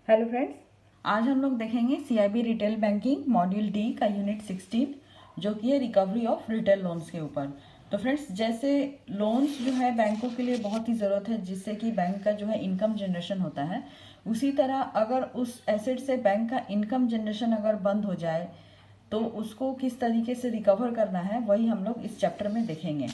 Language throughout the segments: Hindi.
हेलो फ्रेंड्स, आज हम लोग देखेंगे CIB retail banking module D का यूनिट 16 जो कि है रिकवरी ऑफ रिटेल लोन्स के ऊपर। तो फ्रेंड्स, जैसे लोन्स जो है बैंकों के लिए बहुत ही ज़रूरत है जिससे कि बैंक का जो है इनकम जनरेशन होता है, उसी तरह अगर उस एसेट से बैंक का इनकम जनरेशन अगर बंद हो जाए तो उसको किस तरीके से रिकवर करना है वही हम लोग इस चैप्टर में देखेंगे।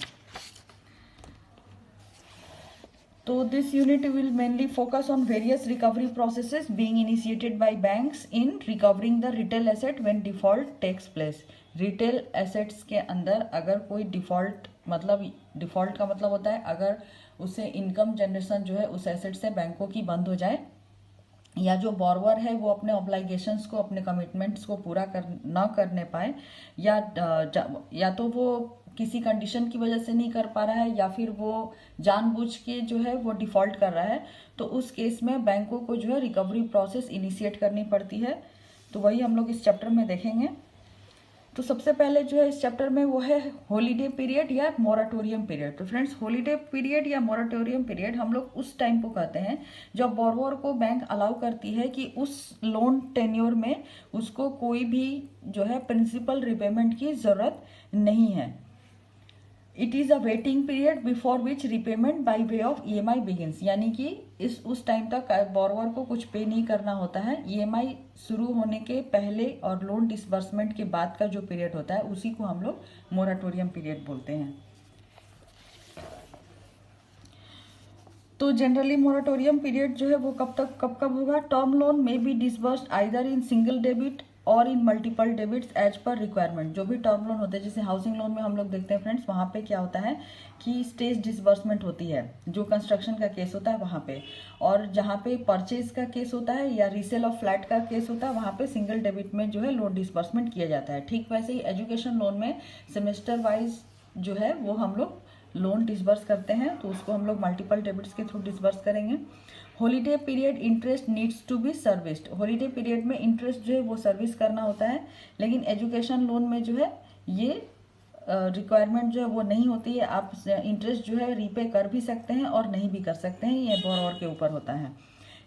So this unit will mainly focus on various recovery processes being initiated by banks in recovering the retail asset when default takes place. Retail assets के अंदर अगर कोई डिफॉल्ट का मतलब होता है अगर उससे इनकम जनरेशन जो है उस एसेट से बैंकों की बंद हो जाए, या जो बॉर्वर है वो अपने ऑब्लाइगेशंस को, अपने कमिटमेंट्स को पूरा ना करने पाए, या तो वो किसी कंडीशन की वजह से नहीं कर पा रहा है या फिर वो जानबूझ के जो है वो डिफॉल्ट कर रहा है, तो उस केस में बैंकों को जो है रिकवरी प्रोसेस इनिशिएट करनी पड़ती है। तो वही हम लोग इस चैप्टर में देखेंगे। तो सबसे पहले जो है इस चैप्टर में वो है हॉलीडे पीरियड या मोराटोरियम पीरियड। तो फ्रेंड्स, हॉलीडे पीरियड या मोराटोरियम पीरियड हम लोग उस टाइम को कहते हैं जब बोरोवर को बैंक अलाउ करती है कि उस लोन टेन्योर में उसको कोई भी जो है प्रिंसिपल रिपेमेंट की जरूरत नहीं है। It is a waiting period before which repayment by way of EMI begins, यानी कि उस टाइम तक बोरोवर को कुछ पे नहीं करना होता है। ईएमआई शुरू होने के पहले और लोन डिसबर्समेंट के बाद का जो पीरियड होता है उसी को हम लोग मोराटोरियम पीरियड बोलते हैं। तो जनरली मोराटोरियम पीरियड जो है वो कब होगा? टर्म लोन में be disbursed either in single debit और in multiple debits as per requirement. जो भी टर्म लोन होते हैं, जैसे हाउसिंग लोन में हम लोग देखते हैं फ्रेंड्स, वहाँ पे क्या होता है कि स्टेज डिसबर्समेंट होती है, जो कंस्ट्रक्शन का केस होता है वहाँ पे, और जहाँ पे परचेज का केस होता है या रीसेल ऑफ फ्लैट का केस होता है वहाँ पे सिंगल डेबिट में जो है लोन डिसबर्समेंट किया जाता है। ठीक वैसे ही एजुकेशन लोन में सेमेस्टर वाइज जो है वो हम लोग लोन डिसबर्स करते हैं, तो उसको हम लोग मल्टीपल डेबिट्स के थ्रू डिसबर्स करेंगे। Holiday period interest needs to be serviced. Holiday period में इंटरेस्ट जो है वो सर्विस करना होता है, लेकिन एजुकेशन लोन में जो है ये रिक्वायरमेंट जो है वो नहीं होती है। आप इंटरेस्ट जो है रीपे कर भी सकते हैं और नहीं भी कर सकते हैं, ये बोरोवर के ऊपर होता है।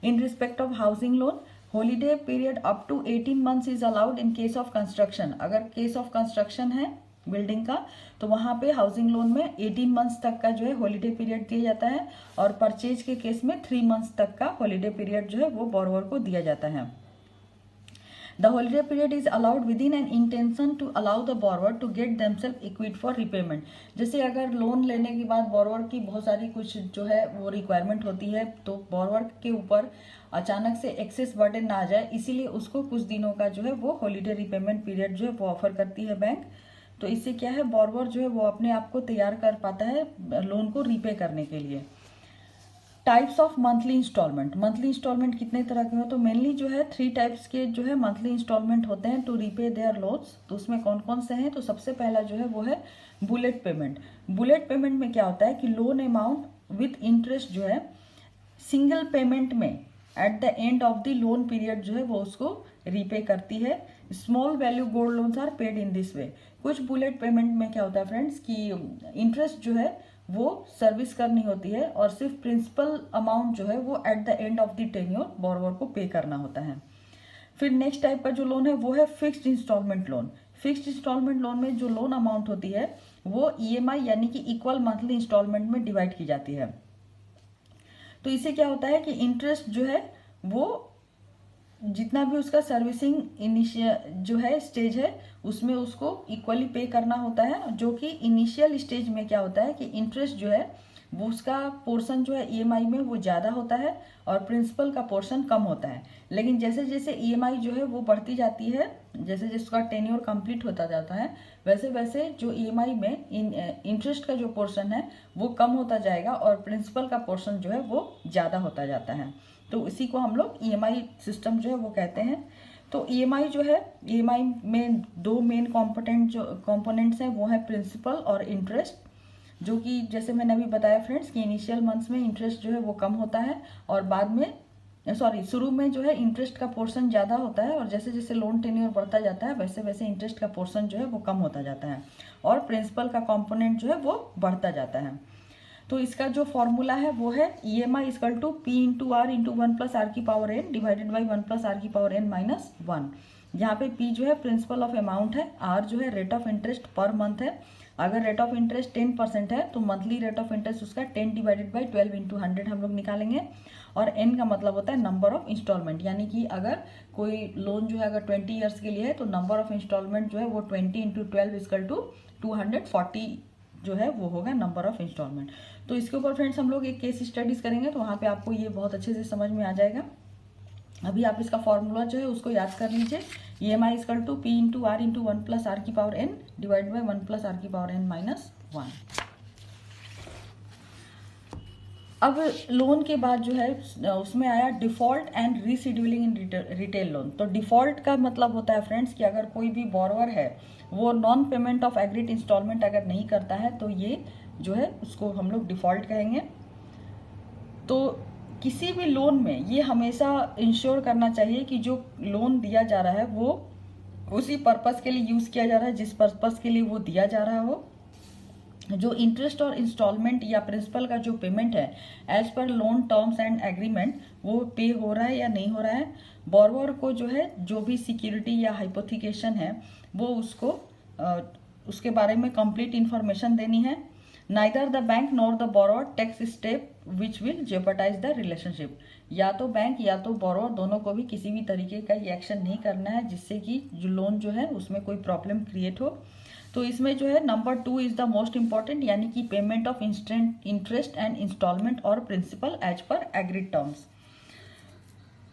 In respect of housing loan, holiday period up to 18 months is allowed in case of construction. अगर केस ऑफ कंस्ट्रक्शन है बिल्डिंग का, तो वहां पे हाउसिंग लोन में 18 मंथ्स तक का जो है हॉलीडे पीरियड दिया जाता है, और परचेज के केस में 3 मंथ्स तक का हॉलीडे पीरियड जो है वो बोरोवर को दिया जाता है। The holiday period is allowed within an intention to allow the borrower to get themselves equipped for repayment। जैसे अगर लोन लेने के बाद बोरोवर की बहुत सारी कुछ जो है वो रिक्वायरमेंट होती है, तो बोरोवर के ऊपर अचानक से एक्सेस बर्डन ना आ जाए, इसीलिए उसको कुछ दिनों का जो है वो हॉलीडे रिपेमेंट पीरियड जो है वो ऑफर करती है बैंक। तो इससे क्या है, बोरोवर जो है वो अपने आप को तैयार कर पाता है लोन को रीपे करने के लिए। Types of monthly instalment. Monthly instalment कितने तरह के हो? तो मेनली जो है 3 टाइप्स के जो है मंथली इंस्टॉलमेंट होते हैं टू रीपे देयर लोन्स। तो उसमें कौन कौन से हैं? तो सबसे पहला जो है वो है बुलेट पेमेंट। बुलेट पेमेंट में क्या होता है कि लोन अमाउंट विथ इंटरेस्ट जो है सिंगल पेमेंट में at the end of the loan period जो है वो उसको रीपे करती है। Small value gold loans are paid in this way. कुछ बुलेट पेमेंट में क्या होता है फ्रेंड्स कि इंटरेस्ट जो है वो सर्विस करनी होती है और सिर्फ प्रिंसिपल अमाउंट जो है वो eight the end of the tenure borrower को पे करना होता है। फिर नेक्स्ट टाइप का जो लोन है वो है fixed instalment loan. Fixed instalment loan में जो लोन अमाउंट होती है वो ईएमआई यानी कि इक्वल मंथली इंस्टॉलमेंट में डिवाइड की जाती है। तो इससे क्या होता है कि इंटरेस्ट जो है वो जितना भी उसका सर्विसिंग इनिशियल जो है स्टेज है उसमें उसको इक्वली पे करना होता है, जो कि इनिशियल स्टेज में क्या होता है कि इंटरेस्ट जो है वो उसका पोर्शन जो है ईएमआई में वो ज़्यादा होता है और प्रिंसिपल का पोर्शन कम होता है। लेकिन जैसे जैसे ईएमआई जो है वो बढ़ती जाती है, जैसे जैसे उसका टेन्योर कंप्लीट होता जाता है, वैसे वैसे जो ईएमआई में इंटरेस्ट का जो पोर्शन है वो कम होता जाएगा और प्रिंसिपल का पोर्शन जो है वो ज़्यादा होता जाता है। तो इसी को हम लोग ईएमआई सिस्टम जो है वो कहते हैं। तो ईएमआई जो है, ईएमआई में 2 मेन कंपोनेंट्स हैं, वो है प्रिंसिपल और इंटरेस्ट, जो कि जैसे मैंने अभी बताया फ्रेंड्स कि इनिशियल मंथ्स में इंटरेस्ट जो है वो कम होता है और बाद में शुरू में जो है इंटरेस्ट का पोर्शन ज़्यादा होता है, और जैसे जैसे लोन टेन्योर बढ़ता जाता है वैसे वैसे इंटरेस्ट का पोर्शन जो है वो कम होता जाता है और प्रिंसिपल का कंपोनेंट जो है वो बढ़ता जाता है। तो इसका जो फॉर्मूला है वो है EMI equal to P into R into 1+r⁴n divided by 1+r⁴n minus 1। यहाँ पे P जो है प्रिंसिपल ऑफ अमाउंट है, R जो है rate of interest per month है। अगर रेट ऑफ इंटरेस्ट 10% है तो मंथली रेट ऑफ इंटरेस्ट उसका 10 डिवाइडेड बाई 12 इंटू 100 हम लोग निकालेंगे। और N का मतलब होता है नंबर ऑफ इंस्टॉलमेंट, यानी कि अगर कोई लोन जो है अगर 20 ईयर्स के लिए है तो नंबर ऑफ इंस्टॉलमेंट जो है वो 20 इंटू 12 इक्वल टू 240 जो है वो होगा नंबर ऑफ इंस्टॉलमेंट। तो इसके ऊपर फ्रेंड्स हम लोग एक केस स्टडीज करेंगे तो वहाँ पे आपको ये बहुत अच्छे से समझ में आ जाएगा। अभी आप इसका फॉर्मूला जो है उसको याद कर लीजिए, EMI equal to P into R into 1+r⁴n divide by 1+r⁴n minus 1। अब लोन के बाद जो है उसमें आया default and rescheduling in retail loan. तो डिफॉल्ट का मतलब होता है फ्रेंड्स कि अगर कोई भी बोरोवर है वो non payment of agreed instalment अगर नहीं करता है तो ये जो है उसको हम लोग डिफॉल्ट कहेंगे। तो किसी भी लोन में ये हमेशा इंश्योर करना चाहिए कि जो लोन दिया जा रहा है वो उसी पर्पस के लिए यूज किया जा रहा है जिस पर्पस के लिए वो दिया जा रहा हो। जो इंटरेस्ट और इंस्टॉलमेंट या प्रिंसिपल का जो पेमेंट है एज पर लोन टर्म्स एंड एग्रीमेंट वो पे हो रहा है या नहीं हो रहा है। बोरोवर को जो है जो भी सिक्योरिटी या हाइपोथिकेशन है वो उसको उसके बारे में कंप्लीट इंफॉर्मेशन देनी है। Neither the bank nor the borrower takes step which will jeopardise the relationship. या तो बैंक या तो बोरोवर दोनों को भी किसी भी तरीके का एक्शन नहीं करना है जिससे कि जो लोन जो है उसमें कोई प्रॉब्लम क्रिएट हो। तो इसमें जो है number 2 is the most important, यानी कि payment of interest and installment और principal as per agreed terms.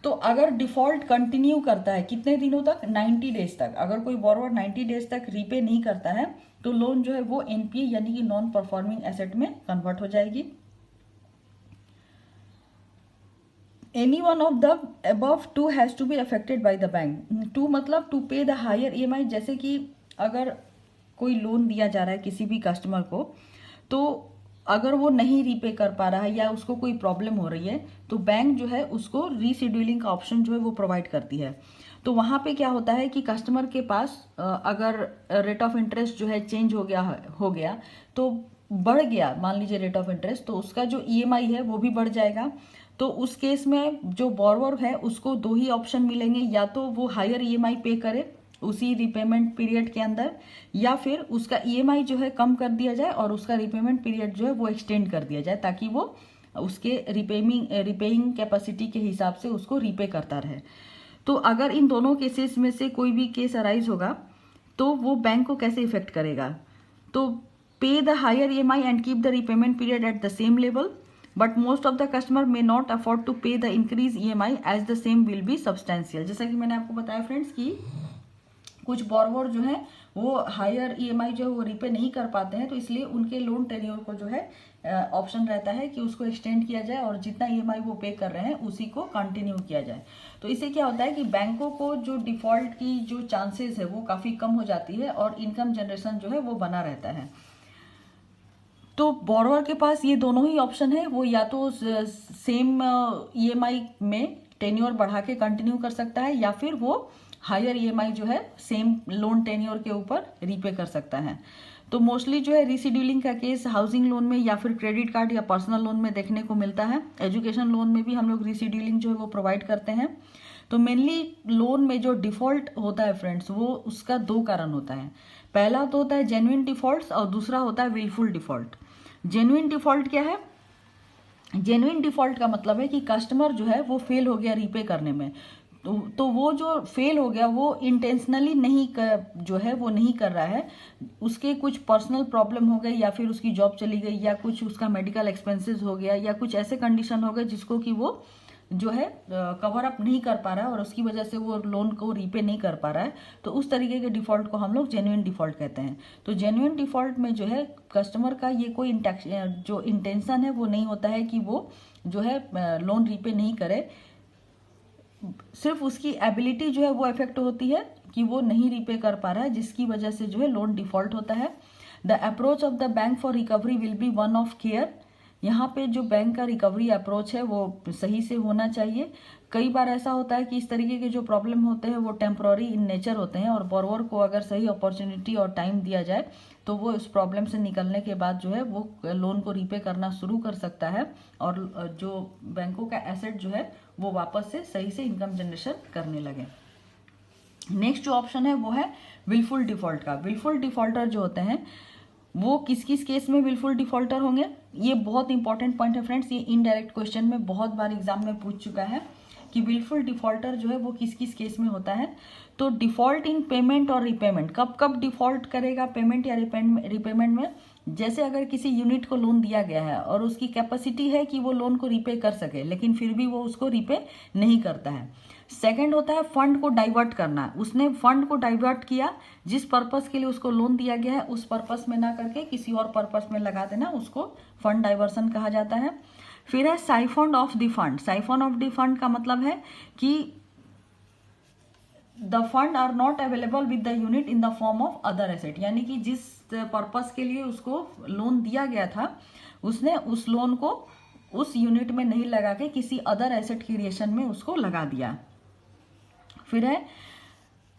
तो अगर डिफॉल्ट कंटिन्यू करता है कितने दिनों तक, 90 डेज तक, अगर कोई बोरोवर 90 डेज तक रीपे नहीं करता है तो लोन जो है वो NPA यानी कि नॉन परफॉर्मिंग एसेट में कन्वर्ट हो जाएगी। Any one of the above two has to be affected by the bank. To मतलब to pay the higher EMI। जैसे कि अगर कोई लोन दिया जा रहा है किसी भी कस्टमर को तो अगर वो नहीं रीपे कर पा रहा है या उसको कोई प्रॉब्लम हो रही है तो बैंक जो है उसको रीशेड्यूलिंग का ऑप्शन जो है वो प्रोवाइड करती है। तो वहाँ पे क्या होता है कि कस्टमर के पास अगर रेट ऑफ इंटरेस्ट जो है चेंज हो गया तो बढ़ गया, मान लीजिए रेट ऑफ इंटरेस्ट, तो उसका जो EMI है वो भी बढ़ जाएगा। तो उस केस में जो बोरोवर है उसको दो ही ऑप्शन मिलेंगे, या तो वो हायर EMI पे करे उसी रिपेमेंट पीरियड के अंदर, या फिर उसका EMI जो है कम कर दिया जाए और उसका रिपेमेंट पीरियड जो है वो एक्सटेंड कर दिया जाए ताकि वो उसके रिपेइंग कैपेसिटी के हिसाब से उसको रीपे करता रहे। तो अगर इन दोनों केसेस में से कोई भी केस अराइज होगा तो वो बैंक को कैसे इफेक्ट करेगा। तो pay the higher EMI and keep the repayment period at the same level, but most of the customer may not afford to pay the increase EMI as the same will be substantial. जैसा कि मैंने आपको बताया फ्रेंड्स कि कुछ बोरोवर जो है वो हायर EMI जो है वो रीपे नहीं कर पाते हैं, तो इसलिए उनके लोन टेन्योर को जो है ऑप्शन रहता है कि उसको एक्सटेंड किया जाए और जितना EMI वो पे कर रहे हैं उसी को कंटिन्यू किया जाए। तो इससे क्या होता है कि बैंकों को जो डिफॉल्ट की जो चांसेस है वो काफ़ी कम हो जाती है और इनकम जनरेशन जो है वो बना रहता है। तो बोरोवर के पास ये दोनों ही ऑप्शन है, वो या तो सेम EMI में टेन्योर बढ़ा के कंटिन्यू कर सकता है या फिर वो हायर EMI जो है सेम लोन टेन्योर के ऊपर रीपे कर सकता है। तो मोस्टली जो है रीशेड्यूलिंग का केस हाउसिंग लोन में या फिर क्रेडिट कार्ड या पर्सनल लोन में देखने को मिलता है। एजुकेशन लोन में भी हम लोग रीशेड्यूलिंग जो है वो प्रोवाइड करते हैं। तो मेनली लोन में जो डिफॉल्ट होता है फ्रेंड्स वो उसका दो कारण होता है। पहला तो होता है जेन्युइन डिफॉल्ट और दूसरा होता है विलफुल डिफॉल्ट। जेन्युइन डिफॉल्ट क्या है? जेन्युइन डिफॉल्ट का मतलब है कि कस्टमर जो है वो फेल हो गया रीपे करने में, तो वो जो फेल हो गया वो इंटेंशनली जो है वो नहीं कर रहा है, उसके कुछ पर्सनल प्रॉब्लम हो गई या फिर उसकी जॉब चली गई या कुछ उसका मेडिकल एक्सपेंसेस हो गया या कुछ ऐसे कंडीशन हो गए जिसको कि वो जो है कवर अप नहीं कर पा रहा है और उसकी वजह से वो लोन को रीपे नहीं कर पा रहा है। तो उस तरीके के डिफॉल्ट को हम लोग जेन्युइन डिफॉल्ट कहते हैं। तो जेन्युइन डिफॉल्ट में जो है कस्टमर का ये कोई जो इंटेंशन है वो नहीं होता है कि वो जो है लोन रीपे नहीं करे, सिर्फ उसकी एबिलिटी जो है वो इफेक्ट होती है कि वो नहीं रीपे कर पा रहा है, जिसकी वजह से जो है लोन डिफॉल्ट होता है। The approach of the bank for recovery will be one of care, यहाँ पे जो बैंक का रिकवरी अप्रोच है वो सही से होना चाहिए। कई बार ऐसा होता है कि इस तरीके के जो प्रॉब्लम होते हैं वो टेम्पररी इन नेचर होते हैं, और बोरोवर को अगर सही अपॉर्चुनिटी और टाइम दिया जाए तो वो इस प्रॉब्लम से निकलने के बाद जो है वो लोन को रीपे करना शुरू कर सकता है, और जो बैंकों का एसेट जो है वो वापस से सही से इनकम जनरेशन करने लगे। नेक्स्ट जो ऑप्शन है वो है विलफुल डिफॉल्ट का। विलफुल डिफॉल्टर जो होते हैं वो किस किस केस में विलफुल डिफॉल्टर होंगे, ये बहुत इंपॉर्टेंट पॉइंट है फ्रेंड्स। ये इनडायरेक्ट क्वेश्चन में बहुत बार एग्जाम में पूछ चुका है कि विलफुल डिफॉल्टर जो है वो किस किस केस में होता है। तो डिफॉल्ट इन पेमेंट और रिपेमेंट, कब कब डिफॉल्ट करेगा पेमेंट या रिपेमेंट में, जैसे अगर किसी यूनिट को लोन दिया गया है और उसकी कैपेसिटी है कि वो लोन को रीपे कर सके, लेकिन फिर भी वो उसको रीपे नहीं करता है। सेकंड होता है फंड को डाइवर्ट करना, उसने फंड को डाइवर्ट किया, जिस पर्पस के लिए उसको लोन दिया गया है उस पर्पस में ना करके किसी और पर्पस में लगा देना, उसको फंड डाइवर्सन कहा जाता है। फिर है siphon off the fund. Siphon off the fund का मतलब है कि the fund are not available with the unit in the form of other asset, यानी कि जिस पर्पस के लिए उसको लोन दिया गया था उसने उस लोन को उस यूनिट में नहीं लगा के किसी अदर एसेट क्रिएशन में उसको लगा दिया। फिर है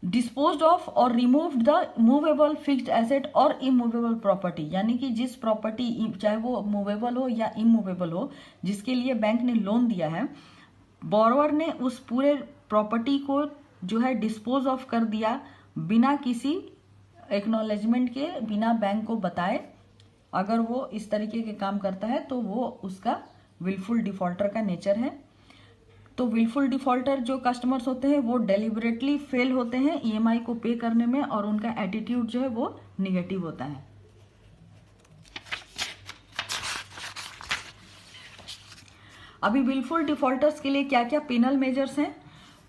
डिस्पोज्ड ऑफ और removed the movable fixed asset और इमूवेबल प्रॉपर्टी, यानी कि जिस प्रॉपर्टी चाहे वो मूवेबल हो या इमूवेबल हो जिसके लिए बैंक ने लोन दिया है, बोरोवर ने उस पूरे प्रॉपर्टी को जो है डिस्पोज ऑफ कर दिया बिना किसी एक्नॉलेजमेंट के, बिना बैंक को बताए। अगर वो इस तरीके के काम करता है तो वो उसका विलफुल डिफॉल्टर का नेचर है। तो विलफुल डिफॉल्टर जो कस्टमर्स होते हैं वो डेलिबरेटली फेल होते हैं ईएमआई को पे करने में, और उनका एटीट्यूड जो है वो निगेटिव होता है। अभी विलफुल डिफॉल्टर्स के लिए क्या क्या पेनल मेजर्स हैं,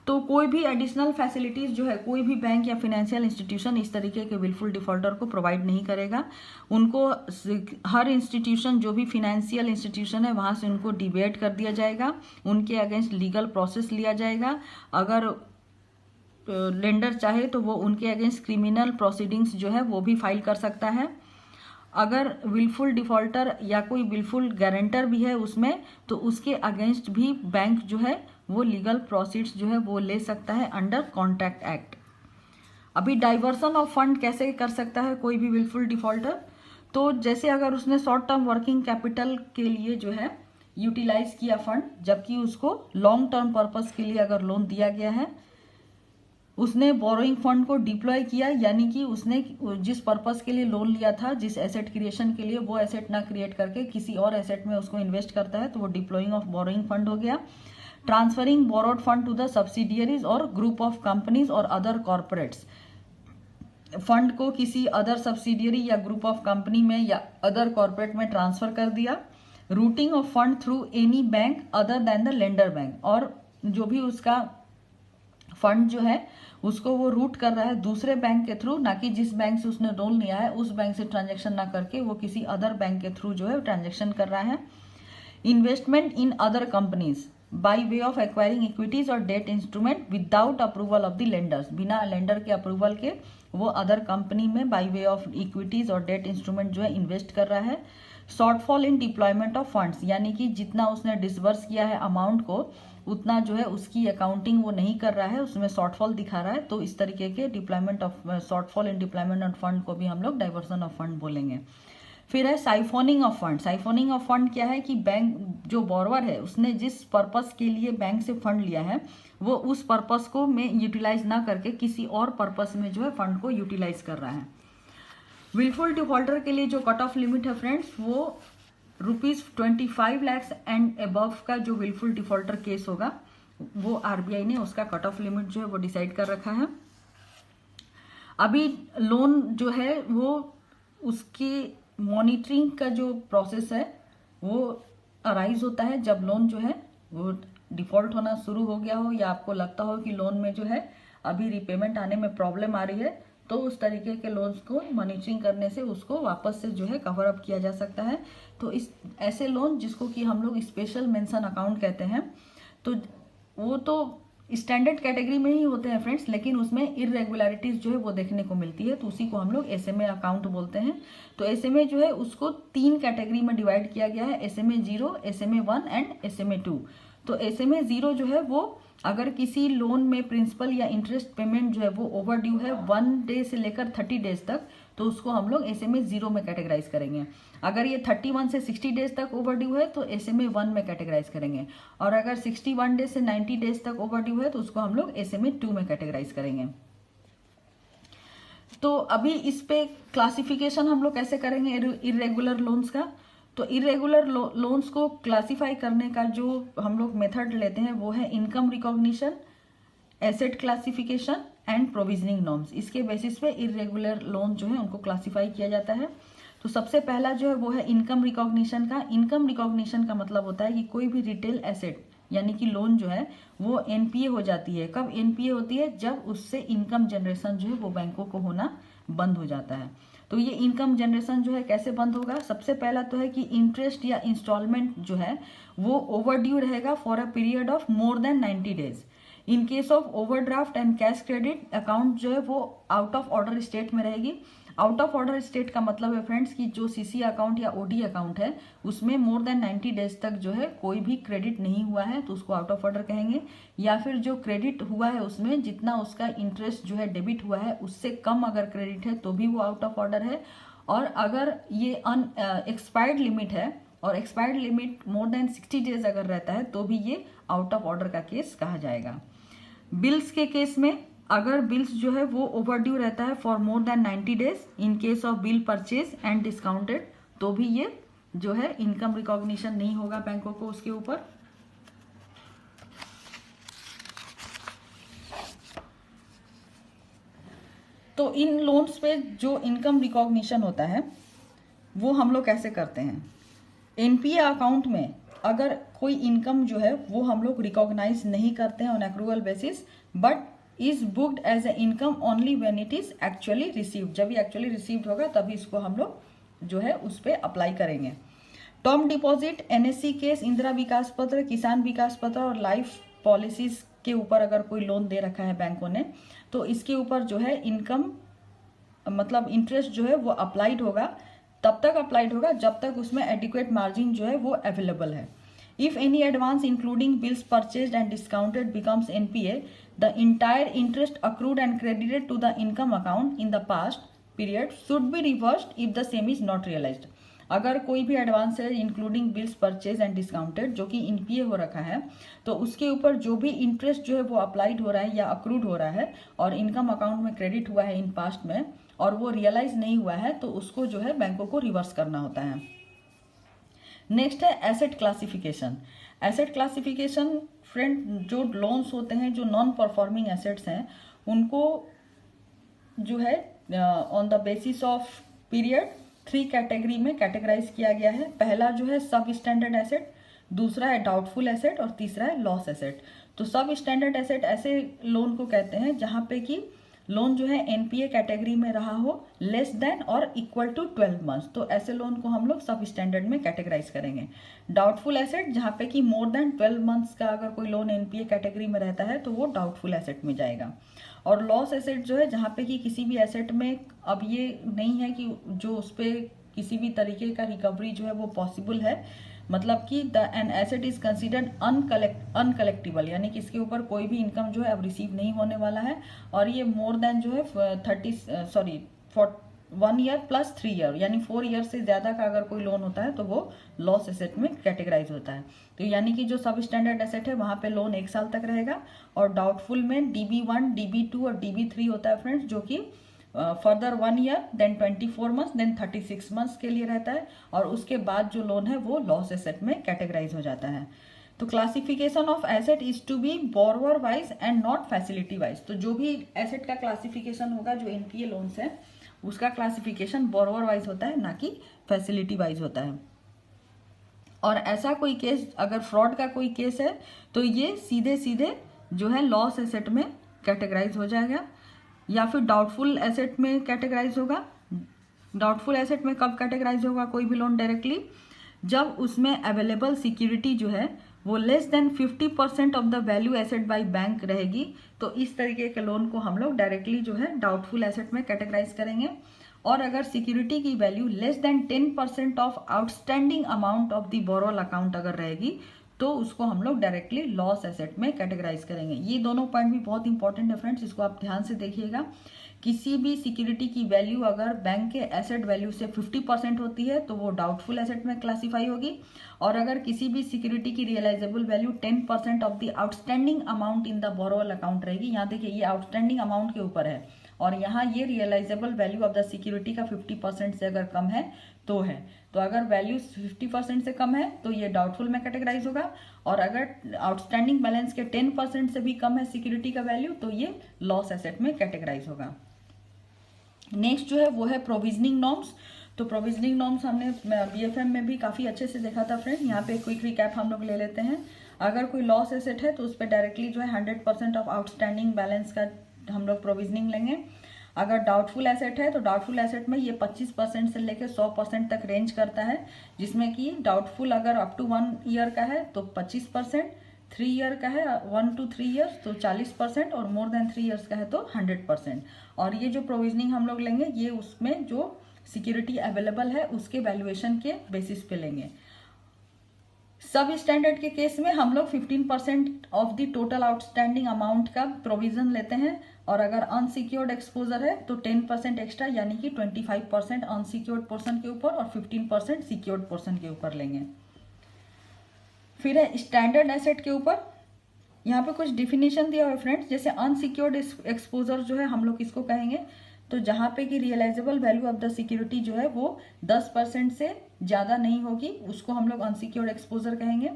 तो कोई भी एडिशनल फैसिलिटीज जो है कोई भी बैंक या फाइनेंशियल इंस्टीट्यूशन इस तरीके के विलफुल डिफॉल्टर को प्रोवाइड नहीं करेगा। उनको हर इंस्टीट्यूशन जो भी फाइनेंशियल इंस्टीट्यूशन है वहां से उनको डिबेट कर दिया जाएगा, उनके अगेंस्ट लीगल प्रोसेस लिया जाएगा। अगर लेंडर चाहे तो वो उनके अगेंस्ट क्रिमिनल प्रोसीडिंग्स जो है वो भी फाइल कर सकता है। अगर विलफुल डिफॉल्टर या कोई विलफुल गारंटर भी है उसमें, तो उसके अगेंस्ट भी बैंक जो है वो लीगल प्रोसीड्स जो है वो ले सकता है अंडर कॉन्ट्रैक्ट एक्ट। अभी डाइवर्सन ऑफ फंड कैसे कर सकता है कोई भी विलफुल डिफॉल्टर, तो जैसे अगर उसने शॉर्ट टर्म वर्किंग कैपिटल के लिए जो है यूटिलाइज किया फंड, जबकि उसको लॉन्ग टर्म पर्पस के लिए अगर लोन दिया गया है, उसने बोरोइंग फंड को डिप्लॉय किया, यानी कि उसने जिस पर्पस के लिए लोन लिया था, जिस एसेट क्रिएशन के लिए, वो एसेट ना क्रिएट करके किसी और एसेट में उसको इन्वेस्ट करता है, तो वो डिप्लॉइंग ऑफ बोरोइंग फंड हो गया। Transferring borrowed fund to the subsidiaries और ग्रुप ऑफ कंपनीज और अदर कॉर्पोरेट्स, फंड को किसी अदर सब्सिडियरी या ग्रुप ऑफ कंपनी में या अदर कॉर्पोरेट में ट्रांसफर कर दिया। Routing of fund through any bank other than the lender bank, और जो भी उसका फंड जो है उसको वो रूट कर रहा है दूसरे बैंक के थ्रू, ना कि जिस बैंक से उसने लोन लिया है उस बैंक से ट्रांजेक्शन ना करके वो किसी अदर बैंक के थ्रू जो है ट्रांजेक्शन कर रहा है। Investment in other companies by way of acquiring equities और debt instrument without approval of the lenders, बिना लेंडर के अप्रूवल के वो अदर कंपनी में बाय वे ऑफ इक्विटीज और डेट इंस्ट्रूमेंट जो है इन्वेस्ट कर रहा है। Shortfall in deployment of funds, यानी कि जितना उसने डिसबर्स किया है अमाउंट को उतना जो है उसकी अकाउंटिंग वो नहीं कर रहा है, उसमें शॉर्टफॉल दिखा रहा है, तो इस तरीके के deployment of shortfall in deployment of fund को भी हम लोग डाइवर्सन ऑफ फंड बोलेंगे। फिर है साइफोनिंग ऑफ फंड। साइफोनिंग ऑफ फंड क्या है कि बैंक जो बोरोवर है उसने जिस पर्पस के लिए बैंक से फंड लिया है वो उस पर्पस को में यूटिलाइज ना करके किसी और पर्पस में जो है फंड को यूटिलाइज कर रहा है। विलफुल डिफॉल्टर के लिए जो कट ऑफ लिमिट है फ्रेंड्स वो ₹25 लाख एंड अबव का जो विलफुल डिफॉल्टर केस होगा वो आरबीआई ने उसका कट ऑफ लिमिट जो है वो डिसाइड कर रखा है। अभी लोन जो है वो उसकी मॉनिटरिंग का जो प्रोसेस है वो अराइज होता है जब लोन जो है वो डिफॉल्ट होना शुरू हो गया हो, या आपको लगता हो कि लोन में जो है अभी रिपेमेंट आने में प्रॉब्लम आ रही है, तो उस तरीके के लोन्स को मॉनिटरिंग करने से उसको वापस से जो है कवर अप किया जा सकता है। तो इस ऐसे लोन जिसको कि हम लोग स्पेशल मेंशन अकाउंट कहते हैं, तो वो तो स्टैंडर्ड कैटेगरी में ही होते हैं फ्रेंड्स, लेकिन उसमें इरेगुलरिटीज जो है वो देखने को मिलती है, तो उसी को हम लोग एसएमए अकाउंट बोलते हैं। तो एसएमए जो है उसको 3 कैटेगरी में डिवाइड किया गया है, एसएमए 0, एसएमए 1 एंड एसएमए 2। तो एसएमए 0 जो है वो अगर किसी लोन में प्रिंसिपल या इंटरेस्ट पेमेंट जो है वो ओवर ड्यू है 1 डे से लेकर 30 डेज तक, तो उसको हम लोग एसएमए 0 में कैटेगराइज करेंगे। अगर ये 31 से 60 डेज तक ओवर ड्यू है तो एसएमए 1 में कैटेगराइज करेंगे, और अगर 61 डेज से 90 डेज तक ओवर ड्यू है तो उसको हम लोग एसएमए 2 में कैटेगराइज करेंगे। तो अभी इस पे क्लासिफिकेशन हम लोग कैसे करेंगे इरेगुलर लोन्स का। तो इरेगुलर लोन्स को क्लासिफाई करने का जो हम लोग मेथड लेते हैं वो है income recognition, asset classification and provisioning norms. इसके बेसिस पे इरेगुलर लोन जो है उनको क्लासिफाई किया जाता है। तो सबसे पहला जो है वो है इनकम रिकॉग्निशन का। इनकम रिकॉग्निशन का मतलब होता है कि कोई भी रिटेल एसेट यानी कि लोन जो है वो एनपीए हो जाती है। कब एनपीए होती है? जब उससे इनकम जनरेशन जो है वो बैंकों को होना बंद हो जाता है। तो ये इनकम जनरेशन जो है कैसे बंद होगा? सबसे पहला तो है कि इंटरेस्ट या इंस्टॉलमेंट जो है वो ओवरड्यू रहेगा for a period of more than 90 days. In case of overdraft and cash credit account जो है वो आउट ऑफ ऑर्डर स्टेट में रहेगी। आउट ऑफ ऑर्डर स्टेट का मतलब है फ्रेंड्स कि जो सीसी अकाउंट या ओडी अकाउंट है उसमें मोर देन 90 डेज तक जो है कोई भी क्रेडिट नहीं हुआ है तो उसको आउट ऑफ ऑर्डर कहेंगे। या फिर जो क्रेडिट हुआ है उसमें जितना उसका इंटरेस्ट जो है डेबिट हुआ है उससे कम अगर क्रेडिट है तो भी वो आउट ऑफ ऑर्डर है। और अगर ये एक्सपायर्ड लिमिट है और expired limit more than 60 days अगर रहता है तो भी ये आउट ऑफ ऑर्डर का केस कहा जाएगा। बिल्स के केस में अगर बिल्स जो है वो ओवरड्यू रहता है for more than 90 days in case of bill purchase and discounted तो भी ये जो है इनकम रिकॉग्निशन नहीं होगा बैंकों को उसके ऊपर। तो इन लोन्स पे जो इनकम रिकॉग्निशन होता है वो हम लोग कैसे करते हैं? एनपीए अकाउंट में अगर कोई इनकम जो है वो हम लोग रिकॉग्नाइज नहीं करते हैं on accrual basis, but is booked as a income only when it is actually received. जब ये एक्चुअली रिसीव्ड होगा तभी इसको हम लोग जो है उस पर अप्लाई करेंगे। Term deposit, NSC case, Indira Vikas Patra, Kisan विकास पत्र और लाइफ पॉलिसीज के ऊपर अगर कोई लोन दे रखा है बैंकों ने तो इसके ऊपर जो है इनकम मतलब इंटरेस्ट जो है वो अप्लाइड होगा, तब तक अप्लाइड होगा जब तक उसमें एडिक्वेट मार्जिन जो है वो अवेलेबल है। If any advance including bills purchased and discounted becomes NPA, the entire interest accrued and credited to the income account in the past period should be reversed if the same is not realised. अगर कोई भी एडवांस है including bills purchase and discounted जो कि एनपीए हो रखा है तो उसके ऊपर जो भी इंटरेस्ट जो है वो अप्लाइड हो रहा है या अक्रूड हो रहा है और इनकम अकाउंट में क्रेडिट हुआ है इन पास्ट में और वो रियलाइज नहीं हुआ है तो उसको जो है बैंकों को रिवर्स करना होता है। नेक्स्ट है asset classification. Asset classification friend जो लोन्स होते हैं जो नॉन परफॉर्मिंग एसेट्स हैं उनको जो है on the basis of period 3 category में कैटेगराइज किया गया है। पहला जो है सब स्टैंडर्ड एसेट, दूसरा है डाउटफुल एसेट और तीसरा है लॉस एसेट। तो सब स्टैंडर्ड एसेट ऐसे लोन को कहते हैं जहां पे कि लोन जो है एनपीए कैटेगरी में रहा हो लेस देन और इक्वल टू 12 मंथ्स, तो ऐसे लोन को हम लोग सब स्टैंडर्ड में कैटेगराइज करेंगे। डाउटफुल एसेट जहां पे कि मोर देन 12 मंथ्स का अगर कोई लोन एनपीए कैटेगरी में रहता है तो वो डाउटफुल एसेट में जाएगा। और लॉस एसेट जो है जहां पे कि किसी भी एसेट में अब ये नहीं है कि जो उस पर किसी भी तरीके का रिकवरी जो है वो पॉसिबल है, मतलब कि the an asset is considered uncollectible, यानी कि इसके ऊपर कोई भी इनकम जो है अब रिसीव नहीं होने वाला है और ये मोर देन जो है 1 ईयर प्लस 3 ईयर यानी 4 ईयर से ज्यादा का अगर कोई लोन होता है तो वो लॉस एसेट में कैटेगराइज होता है। तो यानी कि जो सब स्टैंडर्ड एसेट है वहां पे लोन 1 साल तक रहेगा और डाउटफुल में DB1, DB2 और DB3 होता है फ्रेंड्स, जो कि further 1 year then 24 months then 36 months के लिए रहता है और उसके बाद जो लोन है वो लॉस एसेट में कैटेगराइज हो जाता है। तो classification of asset is to be borrower wise and not facility wise. तो जो भी एसेट का क्लासिफिकेशन होगा जो एनपीए लोन्स है उसका क्लासिफिकेशन बोरोवर वाइज होता है ना कि फैसिलिटी वाइज होता है। और ऐसा कोई केस अगर फ्रॉड का कोई केस है तो ये सीधे सीधे जो है लॉस एसेट में कैटेगराइज हो जाएगा या फिर डाउटफुल एसेट में कैटेगराइज होगा। डाउटफुल एसेट में कब कैटेगराइज होगा कोई भी लोन डायरेक्टली? जब उसमें अवेलेबल सिक्योरिटी जो है वो less than 50% of the value asset by bank रहेगी, तो इस तरीके के लोन को हम लोग डायरेक्टली जो है डाउटफुल एसेट में कैटेगराइज करेंगे। और अगर सिक्योरिटी की value less than 10% of outstanding amount of the borrowal account अगर रहेगी, तो उसको हम लोग डायरेक्टली लॉस एसेट में कैटेगराइज करेंगे। ये दोनों पॉइंट भी बहुत इंपॉर्टेंट है फ्रेंड्स, इसको आप ध्यान से देखिएगा। किसी भी सिक्योरिटी की वैल्यू अगर बैंक के एसेट वैल्यू से 50% होती है तो वो डाउटफुल एसेट में क्लासीफाई होगी, और अगर किसी भी सिक्योरिटी की realisable value 10% of the outstanding amount in the borrowal account रहेगी। यहाँ देखिए ये आउटस्टैंडिंग अमाउंट के ऊपर है, और यहाँ ये realisable value of the security का 50% से अगर कम है तो है। तो अगर वैल्यू 50% से कम है तो ये डाउटफुल में कैटेगराइज होगा, और अगर आउटस्टैंडिंग बैलेंस के 10% से भी कम है सिक्योरिटी का वैल्यू तो ये लॉस एसेट में कैटेगराइज होगा। नेक्स्ट जो है वो है प्रोविजनिंग नॉर्म्स। तो प्रोविजनिंग नॉर्म्स हमने बीएफएम में भी काफ़ी अच्छे से देखा था फ्रेंड। यहाँ पे क्विक रिकैप हम लोग ले लेते हैं। अगर कोई लॉस एसेट है तो उस पर डायरेक्टली जो है 100% ऑफ आउटस्टैंडिंग बैलेंस का हम लोग प्रोविजनिंग लेंगे। अगर डाउटफुल एसेट है तो डाउटफुल एसेट में ये 25% से लेकर 100% तक रेंज करता है, जिसमें कि डाउटफुल अगर अप टू 1 ईयर का है तो 25%, 3 ईयर का है 1 to 3 ईयर्स तो 40%, और मोर देन 3 ईयर्स का है तो 100%। और ये जो प्रोविजनिंग हम लोग लेंगे ये उसमें जो सिक्योरिटी अवेलेबल है उसके वैल्यूएशन के बेसिस पे लेंगे। सब स्टैंडर्ड के केस में हम लोग 15% of the total outstanding amount का प्रोविजन लेते हैं, और अगर अनसिक्योर्ड एक्सपोजर है तो 10% एक्स्ट्रा यानी कि 25% अनसिक्योर्ड पोर्शन के ऊपर और 15% सिक्योर्ड पोर्शन के ऊपर लेंगे। फिर है स्टैंडर्ड एसेट के ऊपर, यहाँ पे कुछ डिफिनेशन दिया हुआ है फ्रेंड्स। जैसे अनसिक्योर्ड एक्सपोजर जो है हम लोग किसको कहेंगे, तो जहाँ पे कि realisable value of the security जो है वो 10% से ज़्यादा नहीं होगी, उसको हम लोग अनसिक्योर्ड एक्सपोजर कहेंगे।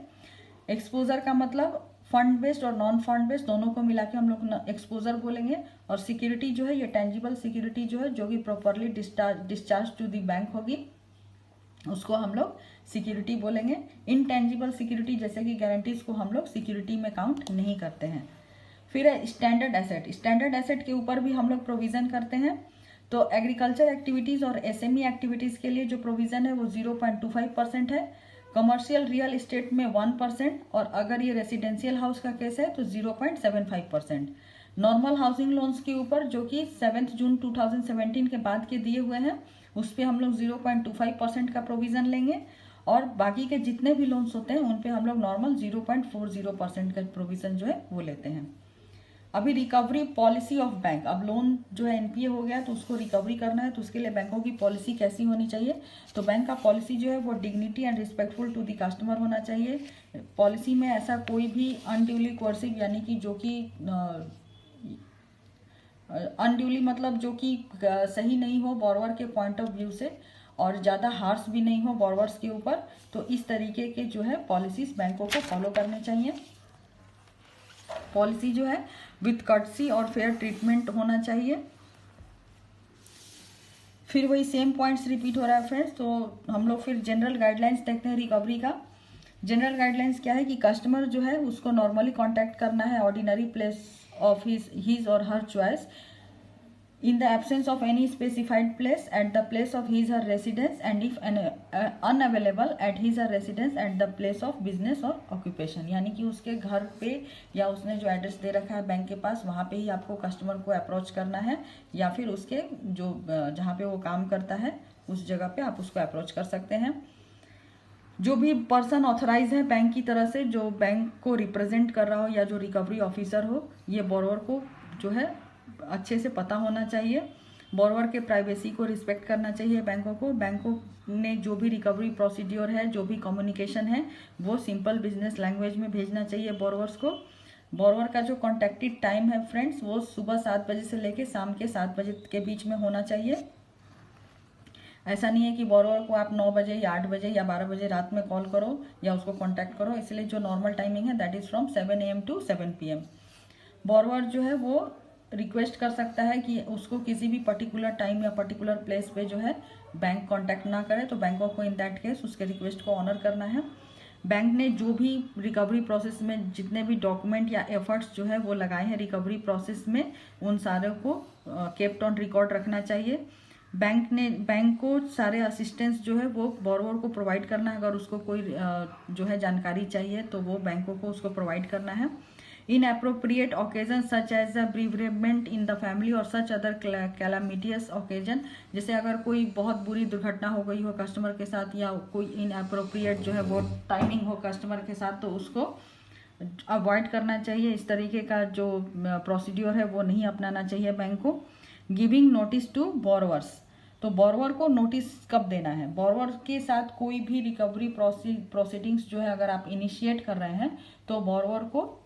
एक्सपोजर का मतलब फंड बेस्ड और नॉन फंड बेस्ड दोनों को मिला के हम लोग एक्सपोजर बोलेंगे। और सिक्योरिटी जो है ये टेंजिबल सिक्योरिटी जो है जो कि properly discharge to the bank होगी, उसको हम लोग सिक्योरिटी बोलेंगे। इनटेंजिबल सिक्योरिटी जैसे कि गारंटीज को हम लोग सिक्योरिटी में काउंट नहीं करते हैं। फिर है स्टैंडर्ड एसेट। स्टैंडर्ड एसेट के ऊपर भी हम लोग प्रोविजन करते हैं। तो एग्रीकल्चर एक्टिविटीज और एसएमई एक्टिविटीज के लिए जो प्रोविजन है वो 0.25% है। कमर्शियल रियल एस्टेट में 1%, और अगर ये रेसिडेंशियल हाउस का केस है तो 0.75%। नॉर्मल हाउसिंग लोन्स के ऊपर जो कि 7 जून 2017 के बाद के दिए हुए हैं उस पर हम लोग 0.25% का प्रोविजन लेंगे, और बाकी के जितने भी लोन्स होते हैं उन पे हम लोग नॉर्मल 0.40% का प्रोविजन जो है वो लेते हैं। अभी रिकवरी पॉलिसी ऑफ बैंक, अब लोन जो है एनपीए हो गया तो उसको रिकवरी करना है, तो उसके लिए बैंकों की पॉलिसी कैसी होनी चाहिए, तो बैंक का पॉलिसी जो है वो dignity and respectful to the customer होना चाहिए। पॉलिसी में ऐसा कोई भी अनड्यूली कोर्सिव यानी कि जो कि अनड्यूली मतलब जो कि सही नहीं हो बोरोवर के पॉइंट ऑफ व्यू से, और ज़्यादा हार्श भी नहीं हो बोरोवर्स के ऊपर, तो इस तरीके के जो है पॉलिसीज बैंकों को फॉलो करने चाहिए। पॉलिसी जो है विथ कर्टसी और फेयर ट्रीटमेंट होना चाहिए। फिर वही सेम पॉइंट्स रिपीट हो रहा है फ्रेंड्स। तो हम लोग फिर जनरल गाइडलाइंस देखते हैं रिकवरी का। जनरल गाइडलाइंस क्या है कि कस्टमर जो है उसको नॉर्मली कांटेक्ट करना है ऑर्डिनरी प्लेस ऑफ हिज और her choice in the absence of any specified place at the place of his or her residence, and if unavailable at his or residence at the place of business or occupation। यानी कि उसके घर पे या उसने जो एड्रेस दे रखा है बैंक के पास वहाँ पे ही आपको कस्टमर को अप्रोच करना है, या फिर उसके जो जहाँ पे वो काम करता है उस जगह पे आप उसको अप्रोच कर सकते हैं। जो भी पर्सन ऑथराइज है बैंक की तरह से जो बैंक को रिप्रेजेंट कर रहा हो या जो रिकवरी ऑफिसर हो, ये बोरोवर को जो है अच्छे से पता होना चाहिए। बोरोवर के प्राइवेसी को रिस्पेक्ट करना चाहिए बैंकों को। बैंकों ने जो भी रिकवरी प्रोसीड्योर है, जो भी कम्युनिकेशन है, वो सिंपल बिजनेस लैंग्वेज में भेजना चाहिए बोरोवर्स को। बोरोवर का जो कॉन्टैक्टेड टाइम है फ्रेंड्स वो सुबह 7 बजे से लेकर शाम के 7 बजे के बीच में होना चाहिए। ऐसा नहीं है कि बोरोवर को आप 9 बजे या 8 बजे या 12 बजे रात में कॉल करो या उसको कॉन्टैक्ट करो, इसलिए जो नॉर्मल टाइमिंग है that is from 7 AM to 7 PM। Borrower जो है वो रिक्वेस्ट कर सकता है कि उसको किसी भी पर्टिकुलर टाइम या पर्टिकुलर प्लेस पे जो है बैंक कांटेक्ट ना करे, तो बैंकों को इन दैट केस उसके रिक्वेस्ट को ऑनर करना है। बैंक ने जो भी रिकवरी प्रोसेस में जितने भी डॉक्यूमेंट या एफर्ट्स जो है वो लगाए हैं रिकवरी प्रोसेस में, उन सारे को केप्ट ऑन रिकॉर्ड रखना चाहिए। बैंक को सारे असिस्टेंस जो है वो बोरोवर को प्रोवाइड करना है। अगर उसको कोई जो है जानकारी चाहिए तो वो बैंकों को उसको प्रोवाइड करना है। In appropriate occasion such as a bereavement in the family और सच अदर कैलामिटियस ओकेजन, जैसे अगर कोई बहुत बुरी दुर्घटना हो गई हो कस्टमर के साथ या कोई इन अप्रोप्रिएट जो है वो टाइमिंग हो कस्टमर के साथ, तो उसको अवॉइड करना चाहिए। इस तरीके का जो प्रोसीड्योर है वो नहीं अपनाना चाहिए बैंक को। गिविंग नोटिस टू बोरोवर्स, तो बोरोवर को नोटिस कब देना है? बोरोवर के साथ कोई भी रिकवरी प्रोसीडिंग्स जो है अगर आप इनिशिएट कर रहे हैं तो बोरोवर को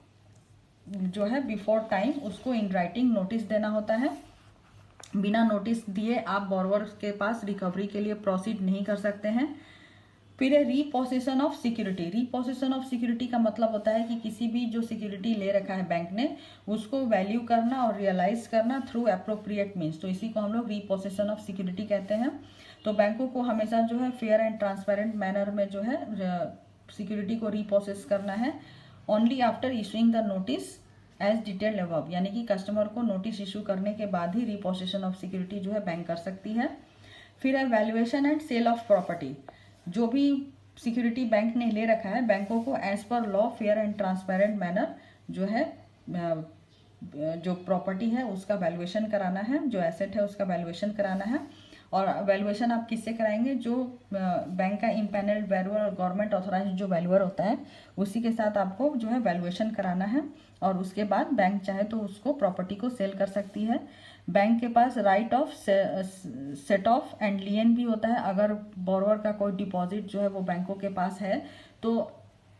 जो है बिफोर टाइम उसको इन राइटिंग नोटिस देना होता है। बिना नोटिस दिए आप बोरोवर के पास रिकवरी के लिए प्रोसीड नहीं कर सकते हैं। फिर है रीपोसेशन ऑफ सिक्योरिटी। रीपोसेशन ऑफ सिक्योरिटी का मतलब होता है कि किसी भी जो सिक्योरिटी ले रखा है बैंक ने उसको वैल्यू करना और रियलाइज करना थ्रू अप्रोप्रिएट मीन्स, तो इसी को हम लोग रीपोसेशन ऑफ सिक्योरिटी कहते हैं। तो बैंकों को हमेशा जो है फेयर एंड ट्रांसपेरेंट मैनर में जो है सिक्योरिटी को रीपोसेस करना है only after issuing the notice as detailed above, यानी कि कस्टमर को नोटिस इशू करने के बाद ही रीपोसेशन ऑफ सिक्योरिटी जो है बैंक कर सकती है। फिर है valuation and sale of property. जो भी सिक्योरिटी बैंक ने ले रखा है बैंकों को as per law fair and transparent manner जो है जो प्रॉपर्टी है उसका वैल्यूएशन कराना है, जो एसेट है उसका वैल्यूएशन कराना है। और वैल्यूएशन आप किससे कराएंगे? जो बैंक का इम्पैनल्ड वैल्यूअर और गवर्नमेंट ऑथोराइज जो वैल्यूअर होता है उसी के साथ आपको जो है वैल्यूएशन कराना है। और उसके बाद बैंक चाहे तो उसको प्रॉपर्टी को सेल कर सकती है। बैंक के पास right of set off and lien भी होता है। अगर बोरोवर का कोई डिपॉजिट जो है वो बैंकों के पास है तो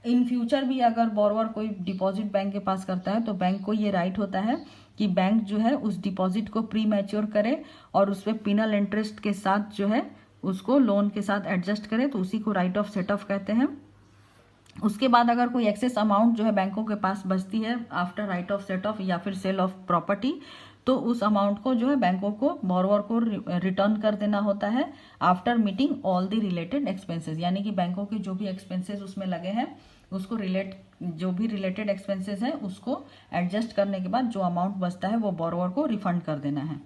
इन फ्यूचर भी अगर बोरोवर कोई डिपॉजिट बैंक के पास करता है तो बैंक को ये राइट होता है कि बैंक जो है उस डिपॉजिट को प्री मैच्योर करे और उस पर पिनल इंटरेस्ट के साथ जो है उसको लोन के साथ एडजस्ट करे, तो उसी को राइट ऑफ सेट ऑफ कहते हैं। उसके बाद अगर कोई एक्सेस अमाउंट जो है बैंकों के पास बचती है after right of set of या फिर सेल ऑफ प्रॉपर्टी, तो उस अमाउंट को जो है बैंकों को बोरोवर को रिटर्न कर देना होता है after meeting all the related expenses, यानी कि बैंकों के जो भी एक्सपेंसेस उसमें लगे हैं उसको जो भी रिलेटेड एक्सपेंसेस हैं उसको एडजस्ट करने के बाद जो अमाउंट बचता है वो बोरोवर को रिफंड कर देना है।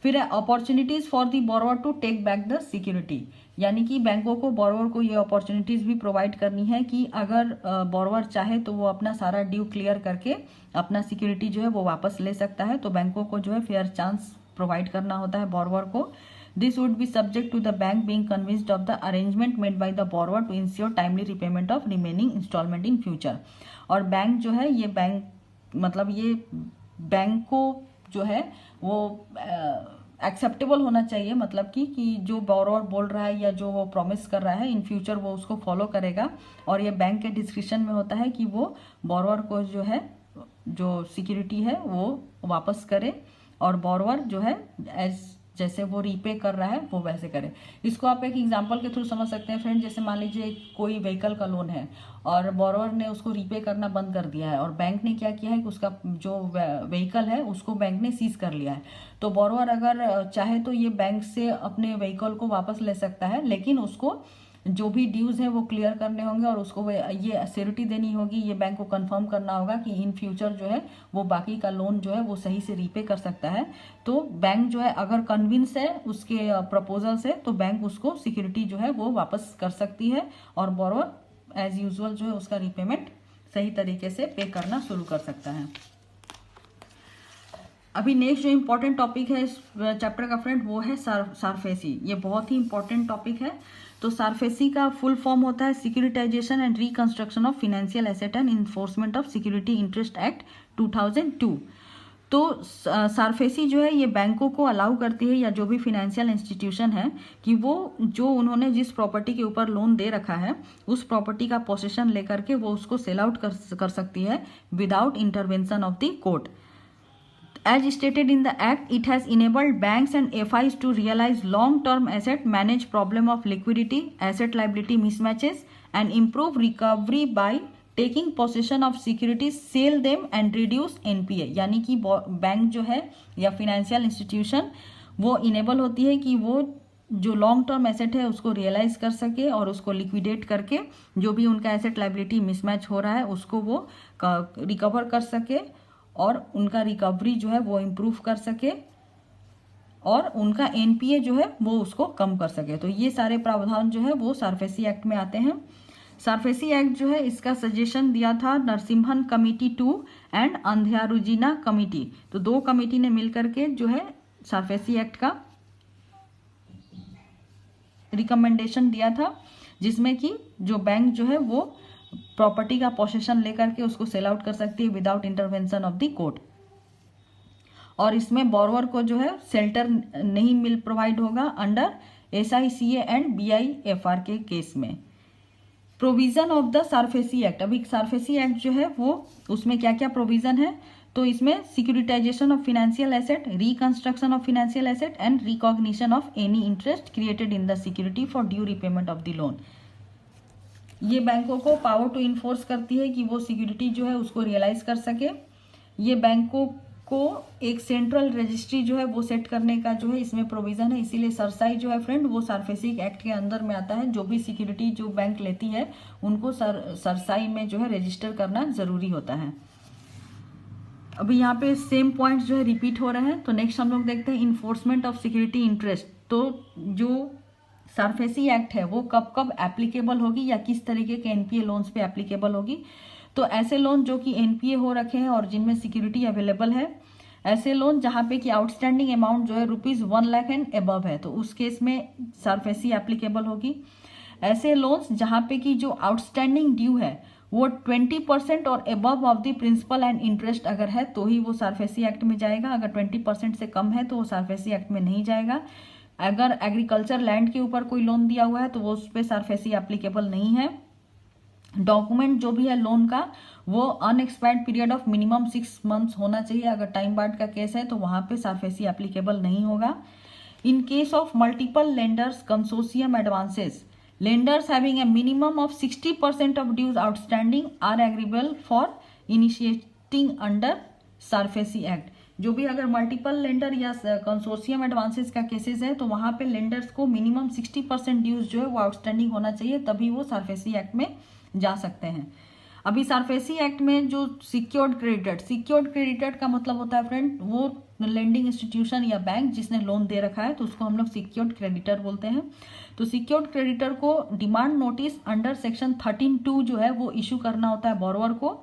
फिर है opportunities for the borrower to take back the security, यानी कि बैंकों को बोरोवर को ये अपॉर्चुनिटीज भी प्रोवाइड करनी है कि अगर बोरोवर चाहे तो वो अपना सारा ड्यू क्लियर करके अपना सिक्योरिटी जो है वो वापस ले सकता है। तो बैंकों को जो है फेयर चांस प्रोवाइड करना होता है बोरोवर को। This would be subject to the bank being convinced of the arrangement made by the borrower to ensure timely repayment of remaining instalment in future. और बैंक जो है ये बैंक को जो है वो एक्सेप्टेबल होना चाहिए, मतलब कि जो बोरोवर बोल रहा है या जो वो प्रॉमिस कर रहा है इन फ्यूचर वो उसको फॉलो करेगा। और ये बैंक के डिस्क्रिप्शन में होता है कि वो बोरोवर को जो है जो सिक्योरिटी है वो वापस करे और बोरोवर जो है जैसे वो रीपे कर रहा है वो वैसे करे। इसको आप एक एग्जांपल के थ्रू समझ सकते हैं फ्रेंड। जैसे मान लीजिए कोई व्हीकल का लोन है और बोरोवर ने उसको रीपे करना बंद कर दिया है और बैंक ने क्या किया है कि उसका जो व्हीकल है उसको बैंक ने सीज कर लिया है। तो बोरोवर अगर चाहे तो ये बैंक से अपने व्हीकल को वापस ले सकता है, लेकिन उसको जो भी ड्यूज है वो क्लियर करने होंगे और उसको ये श्योरिटी देनी होगी, ये बैंक को कंफर्म करना होगा कि इन फ्यूचर जो है वो बाकी का लोन जो है वो सही से रीपे कर सकता है। तो बैंक जो है अगर कन्विंस है उसके प्रपोजल से तो बैंक उसको सिक्योरिटी जो है वो वापस कर सकती है और बोरोवर एज यूजुअल जो है उसका रीपेमेंट सही तरीके से पे करना शुरू कर सकता है। अभी नेक्स्ट जो इम्पोर्टेंट टॉपिक है इस चैप्टर का फ्रेंड वो है सारफेसी। ये बहुत ही इंपॉर्टेंट टॉपिक है। तो सारफेसी का फुल फॉर्म होता है securitisation and reconstruction of financial asset and enforcement of security interest act 2002। तो सारफेसी जो है ये बैंकों को अलाउ करती है या जो भी फाइनेंशियल इंस्टीट्यूशन है कि वो जो उन्होंने जिस प्रॉपर्टी के ऊपर लोन दे रखा है उस प्रॉपर्टी का पोसेशन लेकर के वो उसको सेल आउट कर सकती है without intervention of the court. As stated in the Act, it has enabled banks and FIs to realize long-term asset, manage problem of liquidity, asset-liability mismatches, and improve recovery by taking possession of securities, sell them and reduce NPA। यानी कि बैंक जो है या फिनेंशियल इंस्टीट्यूशन वो इनेबल होती है कि वो जो लॉन्ग टर्म एसेट है उसको रियलाइज कर सके और उसको लिक्विडेट करके जो भी उनका एसेट लाइबिलिटी मिसमैच हो रहा है उसको वो रिकवर कर सके और उनका रिकवरी जो है वो इम्प्रूव कर सके और उनका एनपीए जो है वो उसको कम कर सके। तो ये सारे प्रावधान जो है वो सारफेसी एक्ट में आते हैं। सारफेसी एक्ट जो है इसका सजेशन दिया था नरसिम्हन कमिटी 2 एंड अंध्यारुजीना कमिटी। तो 2 कमिटी ने मिलकर के जो है सारफेसी एक्ट का रिकमेंडेशन दिया था, जिसमें कि जो बैंक जो है वो प्रॉपर्टी का पोसेशन लेकर के उसको सेल आउट कर सकती है without intervention of the court. और इसमें बोरोवर को जो है शेल्टर नहीं मिल प्रोवाइड होगा अंडर SICA एंड BIFR के केस में। Provision of the SARFAESI act, अभी सारफेसी एक्ट जो है वो उसमें क्या क्या प्रोविजन है, तो इसमें securitisation of financial asset, reconstruction of financial asset and recognition of any interest created in the security for due repayment of the loan. ये बैंकों को पावर टू इन्फोर्स करती है कि वो सिक्योरिटी जो है उसको रियलाइज कर सके। ये बैंकों को एक सेंट्रल रजिस्ट्री जो है वो सेट करने का जो है इसमें प्रोविजन है। इसीलिए सरसाई जो है फ्रेंड वो सारफेसी एक्ट के अंदर में आता है। जो भी सिक्योरिटी जो बैंक लेती है उनको सरसाई में जो है रजिस्टर करना जरूरी होता है। अभी यहाँ पे सेम पॉइंट्स जो है रिपीट हो रहे हैं। तो नेक्स्ट हम लोग देखते हैं इन्फोर्समेंट ऑफ सिक्योरिटी इंटरेस्ट। तो जो सारफेसी एक्ट है वो कब कब एप्लीकेबल होगी या किस तरीके के एनपीए लोन्स पे एप्लीकेबल होगी, तो ऐसे लोन जो कि एनपीए हो रखे हैं और जिनमें सिक्योरिटी अवेलेबल है, ऐसे लोन जहाँ पे कि आउटस्टैंडिंग अमाउंट जो है ₹1 लाख एंड अबव है, तो उस केस में सारफेसी एप्लीकेबल होगी। ऐसे लोन्स जहाँ पे कि जो आउटस्टैंडिंग ड्यू है वो 20% और above of the principal and interest अगर है तो ही वो सारफेसी एक्ट में जाएगा। अगर 20% से कम है तो वो सारफेसी एक्ट में नहीं जाएगा। अगर एग्रीकल्चर लैंड के ऊपर कोई लोन दिया हुआ है तो वो उस पर सारफेसी एप्लीकेबल नहीं है। डॉक्यूमेंट जो भी है लोन का वो unexpired period of minimum 6 months होना चाहिए। अगर टाइम बार्ड का केस है तो वहां पे सारफेसी एप्लीकेबल नहीं होगा। In case of multiple lenders consortium advances, lenders having a minimum of 60% of dues outstanding are agreeable for initiating under SARFAESI act. जो भी अगर मल्टीपल लेंडर या कंसोर्शियम एडवांसेस का केसेस है तो वहां पे लेंडर्स को मिनिमम 60% ड्यूज जो है वो आउटस्टैंडिंग होना चाहिए, तभी वो सारफेसी एक्ट में जा सकते हैं। अभी सारफेसी एक्ट में जो सिक्योर्ड क्रेडिटर का मतलब होता है फ्रेंड वो लेंडिंग इंस्टीट्यूशन या बैंक जिसने लोन दे रखा है तो उसको हम लोग सिक्योर्ड क्रेडिटर बोलते हैं। तो सिक्योर्ड क्रेडिटर को डिमांड नोटिस अंडर सेक्शन 13(2) जो है वो इशू करना होता है बोरोवर को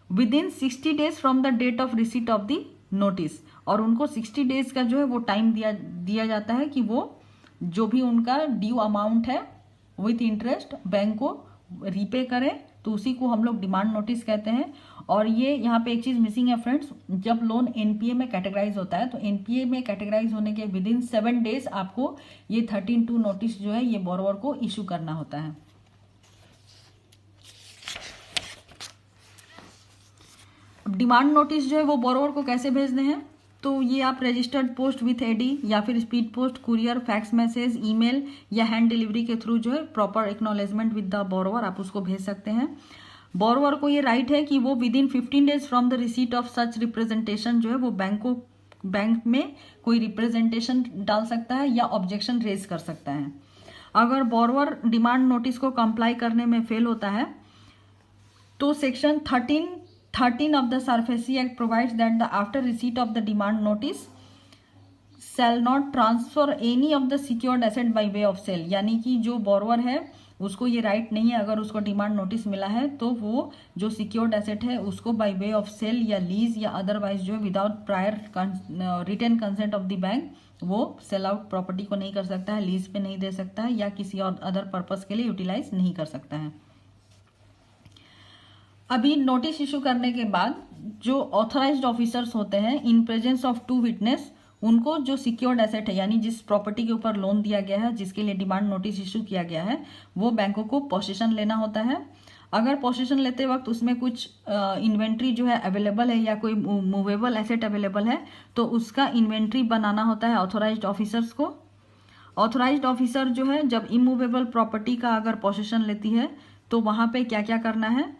within 60 days from the date of receipt of the notice. और उनको 60 डेज का जो है वो टाइम दिया जाता है कि वो जो भी उनका ड्यू अमाउंट है विथ इंटरेस्ट बैंक को रीपे करें, तो उसी को हम लोग डिमांड नोटिस कहते हैं। और ये यहाँ पे एक चीज मिसिंग है फ्रेंड्स, जब लोन एनपीए में कैटेगराइज होता है तो एनपीए में कैटेगराइज होने के विद इन 7 डेज आपको ये 13(2) नोटिस जो है ये बोरोवर को इशू करना होता है। अब डिमांड नोटिस जो है वो बोरोवर को कैसे भेजने हैं, तो ये आप रजिस्टर्ड पोस्ट विथ एडी या फिर speed post, courier, fax message, email या हैंड डिलीवरी के थ्रू जो है proper acknowledgement with the borrower आप उसको भेज सकते हैं। बोरोवर को ये राइट है कि वो with in 15 days from the receipt of such representation जो है वो बैंक में कोई रिप्रेजेंटेशन डाल सकता है या ऑब्जेक्शन रेज कर सकता है। अगर बोरोवर डिमांड नोटिस को कंप्लाई करने में फेल होता है तो section 13 of the SARFAESI Act provides that the after receipt of the demand notice shall not transfer any of the secured asset by way of sale। यानी कि जो बोरोवर है उसको ये राइट नहीं है, अगर उसको डिमांड नोटिस मिला है तो वो जो सिक्योर्ड एसेट है उसको बाय वे ऑफ सेल या लीज या अदरवाइज जो है without prior written consent of the bank वो सेल आउट प्रॉपर्टी को नहीं कर सकता है, लीज पे नहीं दे सकता है या किसी और अदर पर्पज के लिए यूटिलाइज नहीं कर सकता है। अभी नोटिस इशू करने के बाद जो ऑथराइज्ड ऑफिसर्स होते हैं इन प्रेजेंस ऑफ 2 विटनेस, उनको जो सिक्योर्ड एसेट है यानी जिस प्रॉपर्टी के ऊपर लोन दिया गया है जिसके लिए डिमांड नोटिस इशू किया गया है वो बैंकों को पोसेशन लेना होता है। अगर पोसेशन लेते वक्त उसमें कुछ इन्वेंट्री जो है अवेलेबल है या कोई मूवेबल एसेट अवेलेबल है तो उसका इन्वेंट्री बनाना होता है ऑथराइज्ड ऑफिसर्स को। ऑथराइज्ड ऑफिसर जो है जब इमूवेबल प्रॉपर्टी का अगर पोसेशन लेती है तो वहां पे क्या क्या करना है,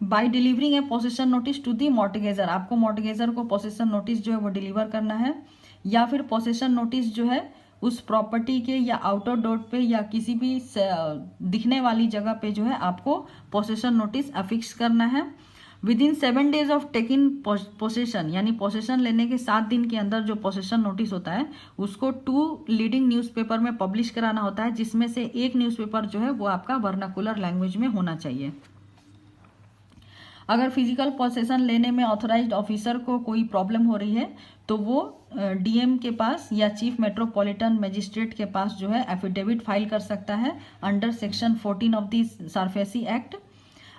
by delivering a possession notice to the mortgagor, आपको मॉर्टगेजर को पोसेशन नोटिस जो है वो डिलीवर करना है, या फिर पोसेशन नोटिस जो है उस प्रॉपर्टी के या आउटर डोर पे या किसी भी दिखने वाली जगह पे जो है आपको पोसेशन नोटिस अफिक्स करना है। With in 7 days of taking possession, यानी पोसेशन लेने के 7 दिन के अंदर जो पोसेशन नोटिस होता है उसको 2 लीडिंग न्यूज़पेपर में पब्लिश कराना होता है, जिसमें से एक न्यूज़पेपर जो है वो आपका वर्नाकुलर लैंग्वेज में होना चाहिए। अगर फिजिकल पोसेशन लेने में ऑथराइज्ड ऑफिसर को कोई प्रॉब्लम हो रही है तो वो डीएम के पास या चीफ मेट्रोपॉलिटन मजिस्ट्रेट के पास जो है एफिडेविट फाइल कर सकता है under section 14 of the SARFAESI act.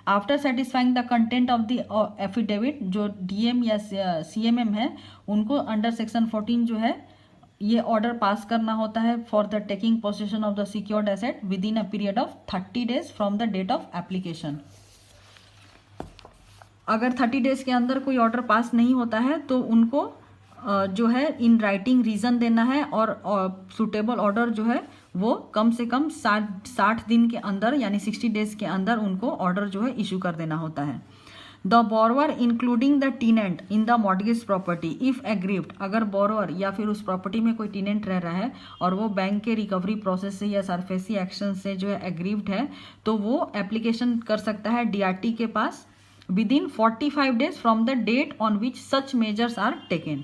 After satisfying the content of the affidavit, जो डीएम या सीएमएम है उनको अंडर सेक्शन 14 जो है ये ऑर्डर पास करना होता है for the taking possession of the secured asset within a period of 30 days from the date of application. अगर 30 days के अंदर कोई ऑर्डर पास नहीं होता है तो उनको जो है इन राइटिंग रीजन देना है और सुटेबल ऑर्डर जो है वो कम से कम 60 दिन के अंदर यानी 60 days के अंदर उनको ऑर्डर जो है इशू कर देना होता है। The borrower including the टीनेंट in the mortgage property if aggrieved, अगर बोरोवर या फिर उस प्रॉपर्टी में कोई टीनेंट रह रहा है और वो बैंक के रिकवरी प्रोसेस से या सरफेसी एक्शन से जो है एग्रीव्ड है तो वो एप्लीकेशन कर सकता है डीआरटी के पास within 45 days from the date on which such measures are taken.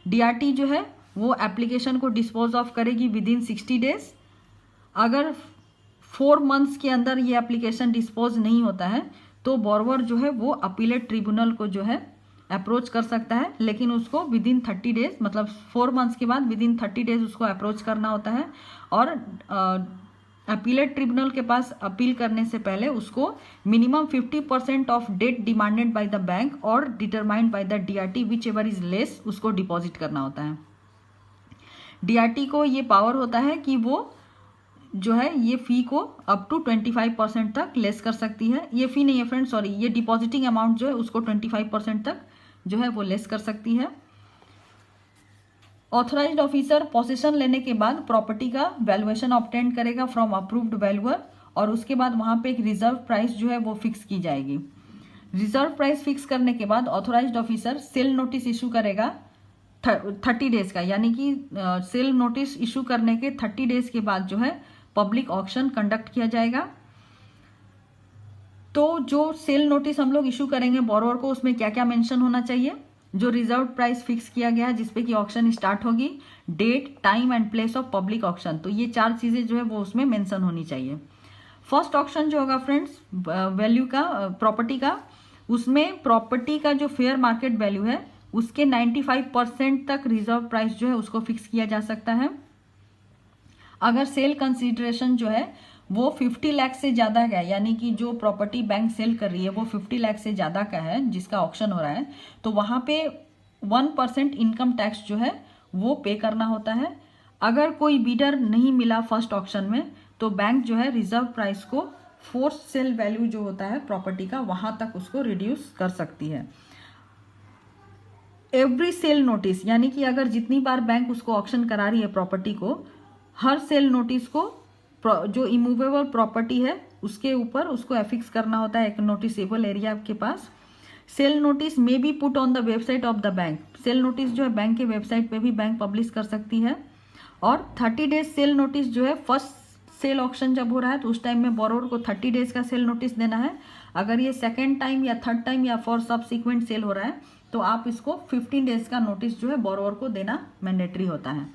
DRT जो है वो एप्लीकेशन को डिस्पोज ऑफ करेगी विद इन 60 days। अगर 4 months के अंदर ये एप्लीकेशन डिस्पोज नहीं होता है तो बोरोवर जो है वो अपीलेट ट्रिब्यूनल को जो है अप्रोच कर सकता है, लेकिन उसको विद इन 30 days मतलब 4 months के बाद विद इन 30 days उसको अप्रोच करना होता है। और अपीलेट ट्रिब्यूनल के पास अपील करने से पहले उसको minimum 50% of debt demanded by the bank और determined by the DRT whichever is less उसको डिपॉजिट करना होता है। डीआरटी को ये पावर होता है कि वो जो है ये फी को अप टू 25% तक लेस कर सकती है। ये फी नहीं है फ्रेंड, सॉरी, ये डिपॉजिटिंग अमाउंट जो है उसको 25% तक जो है वो लेस कर सकती है। ऑथराइज्ड ऑफिसर पोसेशन लेने के बाद प्रॉपर्टी का वैल्यूएशन ऑब्टेन करेगा फ्रॉम अप्रूव्ड वैल्यूअर और उसके बाद वहां पे एक रिजर्व प्राइस जो है वो फिक्स की जाएगी। रिजर्व प्राइस फिक्स करने के बाद authorised officer sale notice issue करेगा 30 days का, यानी कि सेल नोटिस इशू करने के 30 days के बाद जो है पब्लिक ऑक्शन कंडक्ट किया जाएगा। तो जो सेल नोटिस हम लोग इशू करेंगे बोरोवर को उसमें क्या क्या मेंशन होना चाहिए, जो रिजर्व प्राइस फिक्स किया गया है जिसपे कि ऑक्शन स्टार्ट होगी, date, time and place of public auction, तो ये 4 चीजें जो है वो उसमें मेंशन होनी चाहिए। फर्स्ट ऑक्शन जो होगा फ्रेंड्स वैल्यू का प्रॉपर्टी का, उसमें प्रॉपर्टी का जो फेयर मार्केट वैल्यू है उसके 95% तक रिजर्व प्राइस जो है उसको फिक्स किया जा सकता है। अगर सेल कंसीडरेशन जो है वो 50 लाख से ज्यादा है, यानी कि जो प्रॉपर्टी बैंक सेल कर रही है वो 50 लाख से ज्यादा का है जिसका ऑक्शन हो रहा है, तो वहां पे 1% इनकम टैक्स जो है वो पे करना होता है। अगर कोई बीडर नहीं मिला फर्स्ट ऑक्शन में तो बैंक जो है रिजर्व प्राइस को फोर्स सेल वैल्यू जो होता है प्रॉपर्टी का वहां तक उसको रिड्यूस कर सकती है। एवरी सेल नोटिस, यानी कि अगर जितनी बार बैंक उसको ऑक्शन करा रही है प्रॉपर्टी को, हर सेल नोटिस को जो इमूवेबल प्रॉपर्टी है उसके ऊपर उसको एफिक्स करना होता है एक नोटिसेबल एरिया के पास। सेल नोटिस में B put on the website of the bank, sale notice जो है बैंक के वेबसाइट पे भी बैंक पब्लिश कर सकती है। और 30 days सेल नोटिस जो है फर्स्ट सेल ऑक्शन जब हो रहा है तो उस टाइम में बोरोवर को 30 days का सेल नोटिस देना है। अगर ये सेकेंड टाइम या थर्ड टाइम या फॉर सबसिक्वेंट सेल हो रहा है तो आप इसको 15 days का नोटिस जो है बोरोवर को देना मैंडेटरी होता है।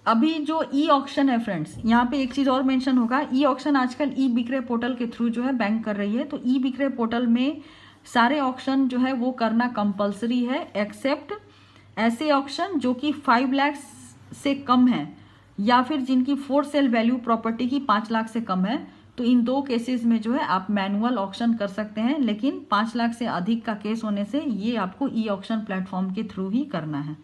अभी जो ई ऑक्शन है फ्रेंड्स, यहाँ पे एक चीज और मेंशन होगा, ई ऑक्शन आजकल ई बिक्रे पोर्टल के थ्रू जो है बैंक कर रही है, तो ई बिक्रे पोर्टल में सारे ऑक्शन जो है वो करना कंपलसरी है एक्सेप्ट ऐसे ऑक्शन जो कि 5 लाख से कम है या फिर जिनकी फोर सेल वैल्यू प्रॉपर्टी की 5 लाख से कम है। तो इन 2 केसेस में जो है आप मैनुअल ऑक्शन कर सकते हैं, लेकिन 5 लाख से अधिक का केस होने से ये आपको ई ऑक्शन प्लेटफॉर्म के थ्रू ही करना है।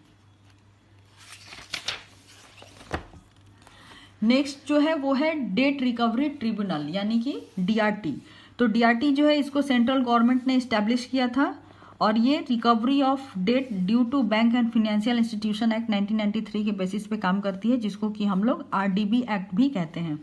नेक्स्ट जो है वो है डेट रिकवरी ट्रिब्यूनल यानी कि डीआरटी। तो डीआरटी जो है इसको सेंट्रल गवर्नमेंट ने एस्टैब्लिश किया था और ये recovery of debt due to bank and financial institution act 1993 के बेसिस पे काम करती है, जिसको कि हम लोग आरडीबी एक्ट भी कहते हैं।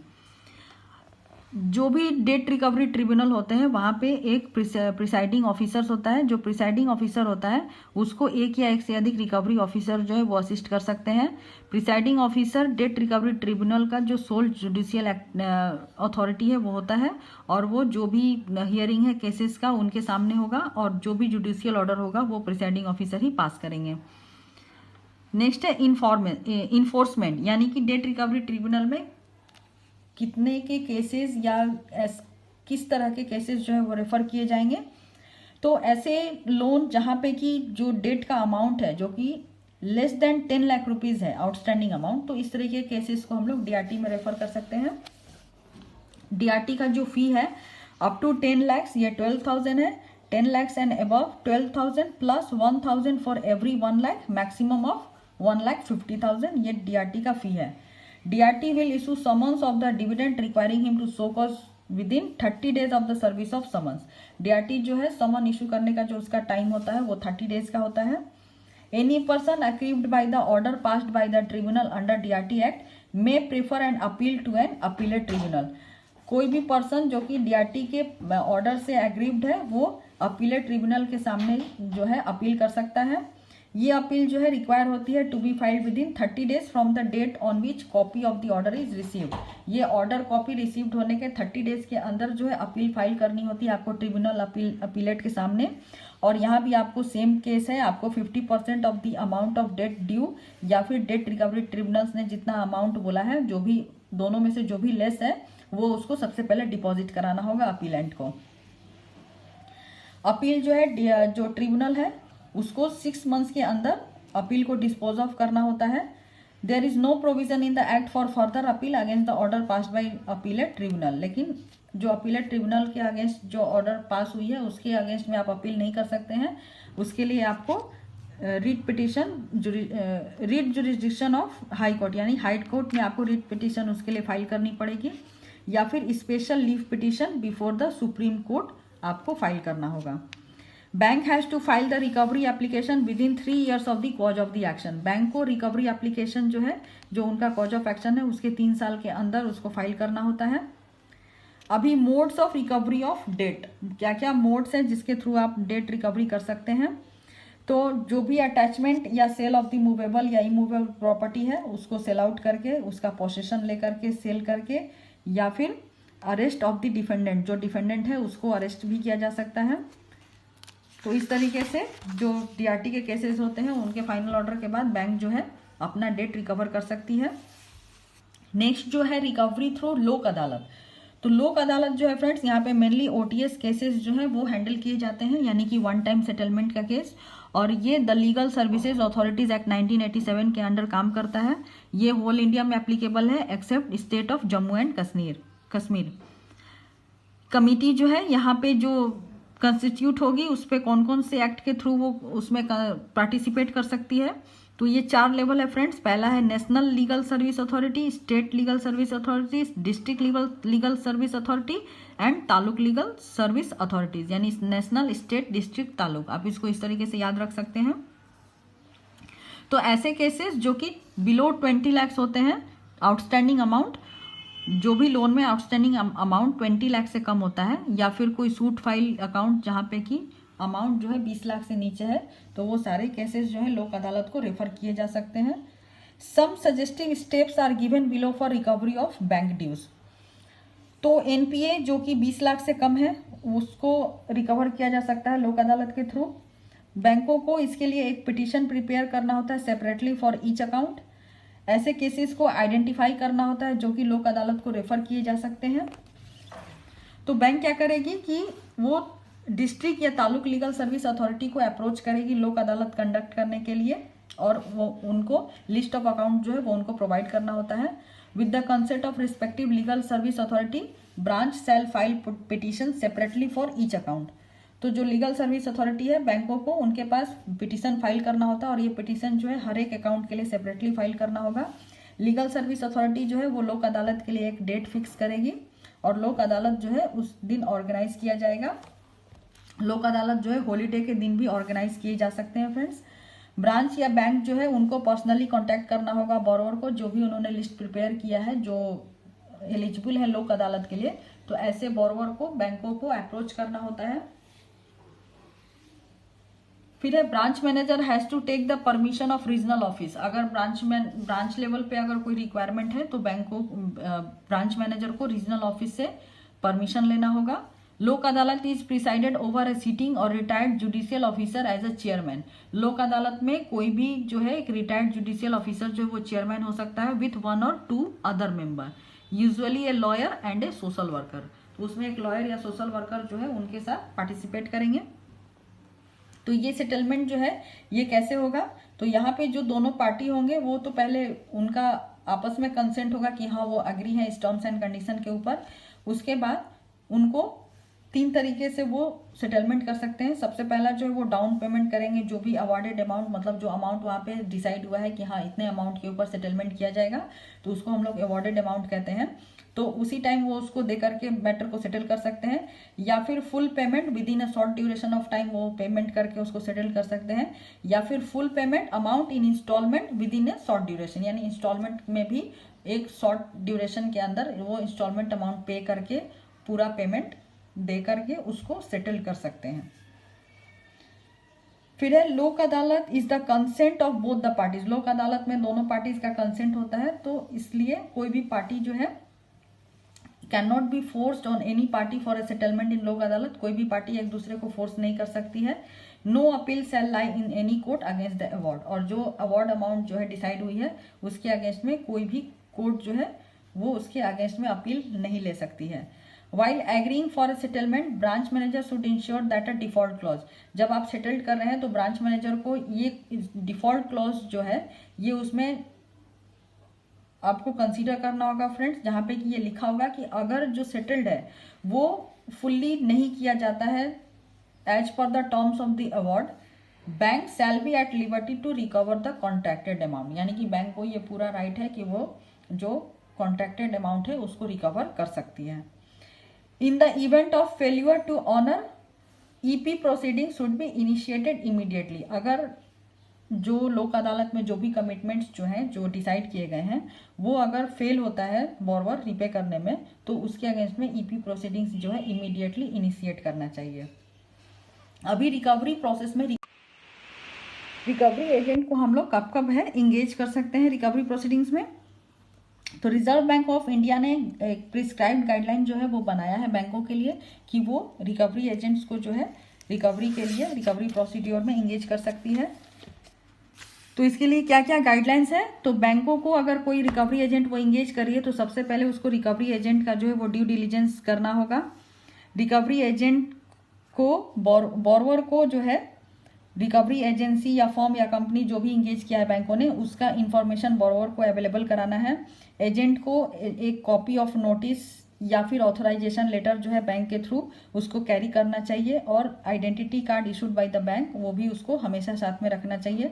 जो भी डेट रिकवरी ट्रिब्यूनल होते हैं वहाँ पे एक प्रिसाइडिंग ऑफिसर्स होता है। जो प्रिसाइडिंग ऑफिसर होता है उसको एक या एक से अधिक रिकवरी ऑफिसर जो है वो असिस्ट कर सकते हैं। Presiding officer date recovery tribunal का जो सोल जुडिशियल अथॉरिटी है वो होता है, और वो जो भी हियरिंग है केसेस का उनके सामने होगा, और जो भी जुडिशियल ऑर्डर होगा वो प्रिसाइडिंग ऑफिसर ही पास करेंगे। नेक्स्ट है इन्फोर्समेंट, यानी कि डेट रिकवरी ट्रिब्यूनल में कितने के केसेस या किस तरह के केसेस जो है वो रेफर किए जाएंगे। तो ऐसे लोन जहाँ पे कि जो डेट का अमाउंट है जो कि लेस देन 10 लाख रुपीज है आउटस्टैंडिंग अमाउंट, तो इस तरह के केसेस को हम लोग डीआरटी में रेफर कर सकते हैं। डीआरटी का जो फी है अप टू 10 लैक्स ये 12,000 है, 10 lakhs and above 12,000 plus 1,000 for every 1 lakh, maximum of 1,50,000 ये डीआरटी का फी है। DRT will issue summons of the dividend requiring him to show cause within 30 days of the service of summons। DRT जो है समन इशू करने का जो उसका टाइम होता है वो 30 डेज का होता है। Any person aggrieved by the order passed by the tribunal under DRT Act may prefer an appeal to an appellate tribunal। कोई भी पर्सन जो कि DRT के ऑर्डर से एग्रीव्ड है वो अपीलेट ट्रिब्यूनल के सामने जो है अपील कर सकता है। ये अपील जो है रिक्वायर होती है to be filed within 30 days from the date on which copy of the order is received. ये ऑर्डर कॉपी रिसीव्ड होने के 30 डेज के अंदर जो है अपील फाइल करनी होती है आपको ट्रिब्यूनल अपीलेट के सामने। और यहाँ भी आपको सेम केस है, आपको 50% of the amount of debt due या फिर डेट रिकवरी ट्रिब्यूनल्स ने जितना अमाउंट बोला है, जो भी दोनों में से जो भी लेस है वो उसको सबसे पहले डिपॉजिट कराना होगा अपीलेंट को। अपील जो है जो ट्रिब्यूनल है उसको 6 मंथ्स के अंदर अपील को डिस्पोज ऑफ करना होता है। There is no provision in the act for further appeal against the order pass by appellate tribunal. लेकिन जो अपीलेट ट्रिब्यूनल के अगेंस्ट जो ऑर्डर पास हुई है उसके अगेंस्ट में आप अपील नहीं कर सकते हैं। उसके लिए आपको writ petition writ jurisdiction of high court यानी हाई कोर्ट में आपको रीट पिटिशन उसके लिए फाइल करनी पड़ेगी, या फिर special leave petition before the supreme court आपको फाइल करना होगा। Bank has to file the recovery application within 3 years of the cause of the action. Bank को रिकवरी एप्लीकेशन जो है जो उनका कॉज ऑफ एक्शन है उसके 3 साल के अंदर उसको फाइल करना होता है। अभी modes of recovery of debt, क्या क्या मोड्स हैं जिसके थ्रू आप डेट रिकवरी कर सकते हैं। तो जो भी अटैचमेंट या सेल ऑफ द मूवेबल या इमूवेबल प्रॉपर्टी है उसको सेल आउट करके उसका पोसेशन लेकर के सेल करके, या फिर अरेस्ट ऑफ द डिफेंडेंट, जो डिफेंडेंट है उसको अरेस्ट भी किया जा सकता है। तो इस तरीके से जो डीआरटी के केसेस होते हैं उनके फाइनल ऑर्डर के बाद बैंक जो है अपना डेट रिकवर कर सकती है। नेक्स्ट जो है रिकवरी थ्रू लोक अदालत। तो लोक अदालत जो है फ्रेंड्स यहाँ पे मेनली ओटीएस केसेस जो है वो हैंडल किए जाते हैं, यानी कि 1 टाइम सेटलमेंट का केस, और ये the legal services authorities act 1987 के अंडर काम करता है। ये होल इंडिया में एप्लीकेबल है except state of Jammu and Kashmir. Committee जो है यहाँ पे जो कंस्टिट्यूट होगी उस पर कौन कौन से एक्ट के थ्रू वो उसमें पार्टिसिपेट कर सकती है। तो ये 4 लेवल है फ्रेंड्स। पहला है national legal service authority, state legal service authority, district legal service authority and taluk legal service authorities, यानी नेशनल, स्टेट, डिस्ट्रिक्ट, तालुक। आप इसको इस तरीके से याद रख सकते हैं। तो ऐसे केसेस जो कि बिलो 20 lakhs होते हैं आउटस्टैंडिंग अमाउंट, जो भी लोन में आउटस्टैंडिंग अमाउंट 20 लाख से कम होता है, या फिर कोई सूट फाइल अकाउंट जहाँ पे कि अमाउंट जो है 20 लाख से नीचे है, तो वो सारे केसेस जो है लोक अदालत को रेफर किए जा सकते हैं। Some suggestive steps are given below for recovery of bank dues. तो एनपीए जो कि 20 लाख से कम है उसको रिकवर किया जा सकता है लोक अदालत के थ्रू। बैंकों को इसके लिए एक पिटीशन प्रिपेयर करना होता है सेपरेटली फॉर ईच अकाउंट। ऐसे केसेस को आइडेंटिफाई करना होता है जो कि लोक अदालत को रेफर किए जा सकते हैं। तो बैंक क्या करेगी कि वो डिस्ट्रिक्ट या तालुक लीगल सर्विस अथॉरिटी को अप्रोच करेगी लोक अदालत कंडक्ट करने के लिए, और वो उनको लिस्ट ऑफ अकाउंट जो है वो उनको प्रोवाइड करना होता है। With the consent of respective legal service authority branch cell file petition separately for each account. तो जो लीगल सर्विस अथॉरिटी है बैंकों को उनके पास पिटीशन फाइल करना होता है, और ये पिटीशन जो है हर एक अकाउंट के लिए सेपरेटली फाइल करना होगा। लीगल सर्विस अथॉरिटी जो है वो लोक अदालत के लिए एक डेट फिक्स करेगी, और लोक अदालत जो है उस दिन ऑर्गेनाइज किया जाएगा। लोक अदालत जो है हॉलीडे के दिन भी ऑर्गेनाइज किए जा सकते हैं फ्रेंड्स। ब्रांच या बैंक जो है उनको पर्सनली कॉन्टैक्ट करना होगा बोरोवर को, जो भी उन्होंने लिस्ट प्रिपेयर किया है जो एलिजिबल है लोक अदालत के लिए, तो ऐसे बोरोवर को बैंकों को अप्रोच करना होता है। फिर है branch manager has to take the permission of regional office. अगर ब्रांच लेवल पे अगर कोई रिक्वायरमेंट है तो बैंक को ब्रांच मैनेजर को रीजनल ऑफिस से परमिशन लेना होगा। Lok Adalat is presided over a sitting और retired judicial officer as a chairman. Lok Adalat में कोई भी जो है एक रिटायर्ड जुडिशियल ऑफिसर जो है वो चेयरमैन हो सकता है विथ 1 और 2 other member, usually a lawyer and A social worker. तो उसमें एक लॉयर या सोशल वर्कर जो है उनके साथ पार्टिसिपेट करेंगे। तो ये सेटलमेंट जो है ये कैसे होगा, तो यहाँ पे जो दोनों पार्टी होंगे वो तो पहले उनका आपस में कंसेंट होगा कि हाँ वो अग्री है इस टर्म्स एंड कंडीशन के ऊपर। उसके बाद उनको 3 तरीके से वो सेटलमेंट कर सकते हैं। सबसे पहला जो है वो डाउन पेमेंट करेंगे, जो भी अवॉर्डेड अमाउंट, मतलब जो अमाउंट वहाँ पे डिसाइड हुआ है कि हाँ इतने अमाउंट के ऊपर सेटलमेंट किया जाएगा तो उसको हम लोग अवॉर्डेड अमाउंट कहते हैं। तो उसी टाइम वो उसको दे करके मैटर को सेटल कर सकते हैं, या फिर full payment within a short duration of time वो पेमेंट करके उसको सेटल कर सकते हैं, या फिर full payment amount in instalment within a short duration, यानी इंस्टॉलमेंट में भी एक शॉर्ट ड्यूरेशन के अंदर वो इंस्टॉलमेंट अमाउंट पे करके पूरा पेमेंट दे करके उसको सेटल कर सकते हैं। फिर है लोक Adalat is the consent of both the parties. लोक अदालत में दोनों पार्टीज का कंसेंट होता है, तो इसलिए कोई भी पार्टी जो है can not be forced on any party for a settlement in लोक अदालत। कोई भी पार्टी एक दूसरे को फोर्स नहीं कर सकती है। No appeal shall lie in any court against the award. और जो अवार्ड अमाउंट जो है डिसाइड हुई है उसके अगेंस्ट में कोई भी कोर्ट जो है वो उसके अगेंस्ट में अपील नहीं ले सकती है। While agreeing for a settlement, branch manager should ensure that a default clause, जब आप सेटल्ड कर रहे हैं तो ब्रांच मैनेजर को ये डिफॉल्ट क्लॉज जो है ये उसमें आपको कंसीडर करना होगा फ्रेंड्स, जहाँ पे कि ये लिखा होगा कि अगर जो सेटल्ड है वो फुल्ली नहीं किया जाता है as per the terms of the award, bank shall be at liberty to recover the contracted amount. यानी कि बैंक को ये पूरा राइट है कि वो जो कॉन्ट्रैक्टेड अमाउंट है उसको रिकवर कर सकती है। In the event of failure to honor, EP proceedings should be initiated immediately। अगर जो लोक अदालत में जो भी कमिटमेंट्स जो हैं जो डिसाइड किए गए हैं वो अगर फेल होता है बोरवर रिपे करने में तो उसके अगेंस्ट में EP प्रोसीडिंग्स जो है इमीडिएटली इनिशिएट करना चाहिए। अभी रिकवरी प्रोसेस में रिकवरी एजेंट को हम लोग कब कब है इंगेज कर सकते हैं रिकवरी प्रोसीडिंग्स में, तो रिजर्व बैंक ऑफ इंडिया ने एक प्रिस्क्राइब्ड गाइडलाइन जो है वो बनाया है बैंकों के लिए कि वो रिकवरी एजेंट्स को जो है रिकवरी के लिए रिकवरी प्रोसीड्योर में इंगेज कर सकती है। तो इसके लिए क्या क्या गाइडलाइंस है, तो बैंकों को अगर कोई रिकवरी एजेंट वो इंगेज करिए तो सबसे पहले उसको रिकवरी एजेंट का जो है वो ड्यू डिलीजेंस करना होगा। रिकवरी एजेंट को बोरवर को जो है रिकवरी एजेंसी या फर्म या कंपनी जो भी इंगेज किया है बैंकों ने उसका इंफॉर्मेशन बोरोवर को अवेलेबल कराना है। एजेंट को एक कॉपी ऑफ नोटिस या फिर ऑथराइजेशन लेटर जो है बैंक के थ्रू उसको कैरी करना चाहिए, और identity card issued by the bank वो भी उसको हमेशा साथ में रखना चाहिए।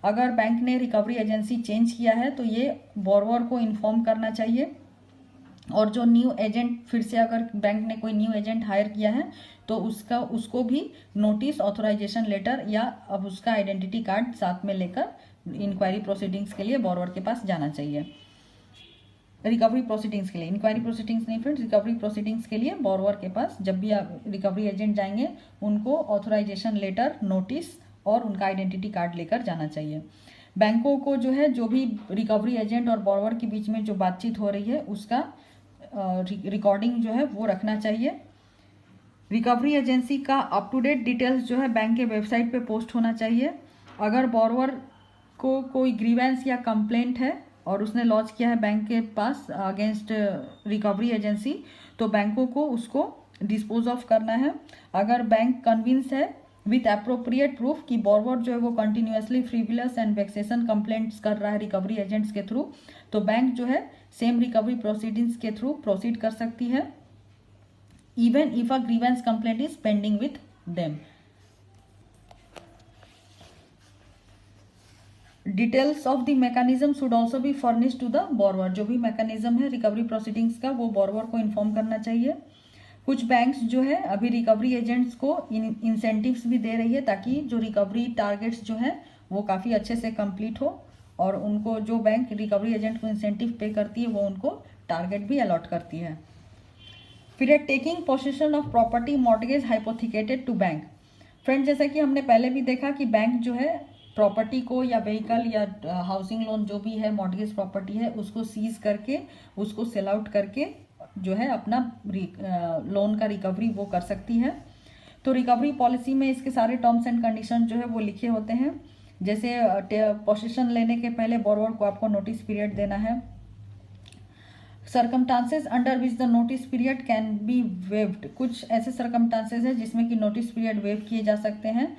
अगर बैंक ने रिकवरी एजेंसी चेंज किया है तो ये बोरोवर को इन्फॉर्म करना चाहिए, और जो न्यू एजेंट फिर से अगर बैंक ने कोई न्यू एजेंट हायर किया है तो उसको भी नोटिस ऑथराइजेशन लेटर या अब उसका आइडेंटिटी कार्ड साथ में लेकर इंक्वायरी प्रोसीडिंग्स के लिए बोरवर के पास जाना चाहिए। रिकवरी प्रोसीडिंग्स के लिए, इंक्वायरी प्रोसीडिंग्स नहीं फ्रेंड्स, रिकवरी प्रोसीडिंग्स के लिए बोरवर के पास जब भी आप रिकवरी एजेंट जाएंगे उनको ऑथराइजेशन लेटर, नोटिस और उनका आइडेंटिटी कार्ड लेकर जाना चाहिए। बैंकों को जो है जो भी रिकवरी एजेंट और बोरवर के बीच में जो बातचीत हो रही है उसका रिकॉर्डिंग जो है वो रखना चाहिए। रिकवरी एजेंसी का अप टू डेट डिटेल्स जो है बैंक के वेबसाइट पे पोस्ट होना चाहिए। अगर बोरवर को कोई ग्रीवेंस या कंप्लेंट है और उसने लॉन्च किया है बैंक के पास अगेंस्ट रिकवरी एजेंसी तो बैंकों को उसको डिस्पोज ऑफ करना है। अगर बैंक कन्विंस है विथ अप्रोप्रिएट प्रूफ कि बोरवर जो है वो continuously frivolous and vexatious complaints कर रहा है रिकवरी एजेंट्स के थ्रू, तो बैंक जो है सेम रिकवरी प्रोसीडिंग्स के थ्रू प्रोसीड कर सकती है, even if a grievance complaint is pending with them. Details of the mechanism should also be furnished to the borrower. जो भी मैकेनिज्म है रिकवरी प्रोसीडिंग्स का वो बोरवर को इन्फॉर्म करना चाहिए। कुछ बैंक्स जो है अभी रिकवरी एजेंट्स को इंसेंटिव्स भी दे रही है ताकि जो रिकवरी टारगेट्स जो है वो काफ़ी अच्छे से कंप्लीट हो, और उनको जो बैंक रिकवरी एजेंट को इंसेंटिव पे करती है वो उनको टारगेट भी अलॉट करती है। फिर है taking possession of property mortgage hypothecated to bank. Friend, जैसा कि हमने पहले भी देखा कि बैंक जो है प्रॉपर्टी को या व्हीकल या हाउसिंग लोन जो भी है मॉर्गेज प्रॉपर्टी है उसको सीज करके उसको सेल आउट करके जो है अपना लोन का रिकवरी वो कर सकती है। तो रिकवरी पॉलिसी में इसके सारे टर्म्स एंड कंडीशन जो है वो लिखे होते हैं। जैसे पोसेशन लेने के पहले बोरोवर को आपको नोटिस पीरियड देना है। Circumstances under which the notice period can be waived, कुछ ऐसे सर्कमस्टांसेस है जिसमें कि नोटिस पीरियड वेव किए जा सकते हैं।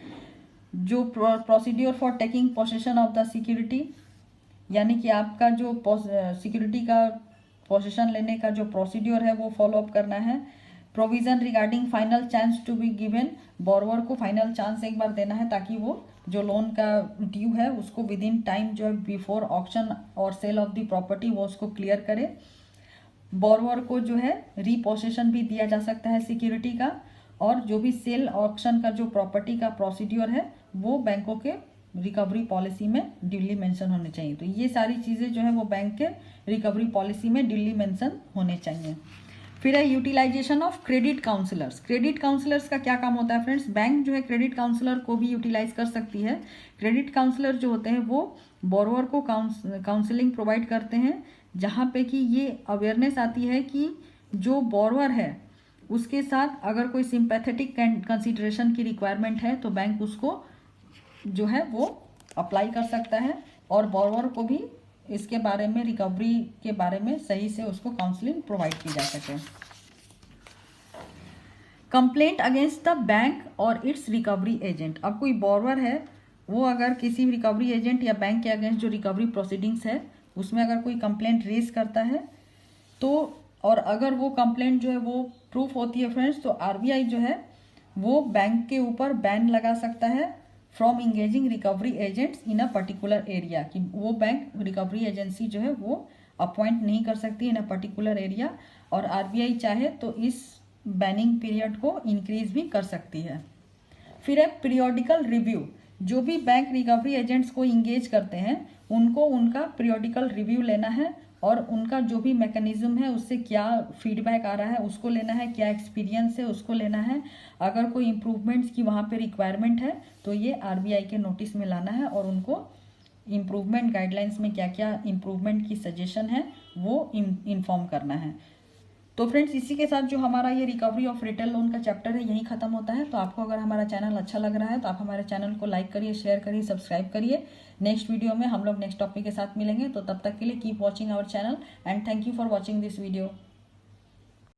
जो procedure for taking possession of the security, यानी कि आपका जो सिक्योरिटी का पोसेशन लेने का जो प्रोसीड्योर है वो फॉलो अप करना है। Provision regarding final chance to be given, borrower को फाइनल चांस एक बार देना है ताकि वो जो लोन का ड्यू है उसको विद इन टाइम जो है बिफोर ऑक्शन और सेल ऑफ द प्रॉपर्टी वो उसको क्लियर करे। बोरोवर को जो है रीपोसेशन भी दिया जा सकता है सिक्योरिटी का, और जो भी सेल ऑक्शन का जो प्रॉपर्टी का प्रोसीड्योर है वो बैंकों के रिकवरी पॉलिसी में ड्यूली मेंशन होने चाहिए। तो ये सारी चीज़ें जो है वो बैंक के रिकवरी पॉलिसी में ड्यूली मेंशन होने चाहिए। फिर है utilisation of credit counsellors. Credit counsellors का क्या काम होता है फ्रेंड्स? बैंक जो है क्रेडिट काउंसलर को भी यूटिलाइज कर सकती है। क्रेडिट काउंसलर जो होते हैं वो बोरोवर को काउंसलिंग प्रोवाइड करते हैं, जहाँ पे कि ये अवेयरनेस आती है कि जो बोरोवर है उसके साथ अगर कोई सिंपैथेटिक कंसिडरेशन की रिक्वायरमेंट है तो बैंक उसको जो है वो अप्लाई कर सकता है, और बोरोवर को भी इसके बारे में रिकवरी के बारे में सही से उसको काउंसलिंग प्रोवाइड की जा सके। कंप्लेंट अगेंस्ट द बैंक और इट्स रिकवरी एजेंट। अब कोई बोरोवर है वो अगर किसी रिकवरी एजेंट या बैंक के अगेंस्ट जो रिकवरी प्रोसीडिंग्स है उसमें अगर कोई कंप्लेंट रेज करता है तो, और अगर वो कंप्लेंट जो है वो प्रूफ होती है फ्रेंड्स, तो आरबीआई जो है वो बैंक के ऊपर बैन लगा सकता है from engaging recovery agents in a particular area, कि वो बैंक रिकवरी एजेंसी जो है वो अपॉइंट नहीं कर सकती इन अ पर्टिकुलर एरिया, और आरबीआई चाहे तो इस बैनिंग पीरियड को इंक्रीज भी कर सकती है। फिर है पीरियोडिकल रिव्यू। जो भी बैंक रिकवरी एजेंट्स को इंगेज करते हैं उनको उनका पीरियोडिकल रिव्यू लेना है, और उनका जो भी मैकेनिज्म है उससे क्या फीडबैक आ रहा है उसको लेना है, क्या एक्सपीरियंस है उसको लेना है। अगर कोई इम्प्रूवमेंट्स की वहाँ पे रिक्वायरमेंट है तो ये आरबीआई के नोटिस में लाना है, और उनको इम्प्रूवमेंट गाइडलाइंस में क्या क्या इम्प्रूवमेंट की सजेशन है वो इन्फॉर्म करना है। तो फ्रेंड्स, इसी के साथ जो हमारा ये रिकवरी ऑफ रिटेल लोन का चैप्टर है यही खत्म होता है। तो आपको अगर हमारा चैनल अच्छा लग रहा है तो आप हमारे चैनल को लाइक करिए, शेयर करिए, सब्सक्राइब करिए। नेक्स्ट वीडियो में हम लोग नेक्स्ट टॉपिक के साथ मिलेंगे, तो तब तक के लिए keep watching our channel and thank you for watching this video.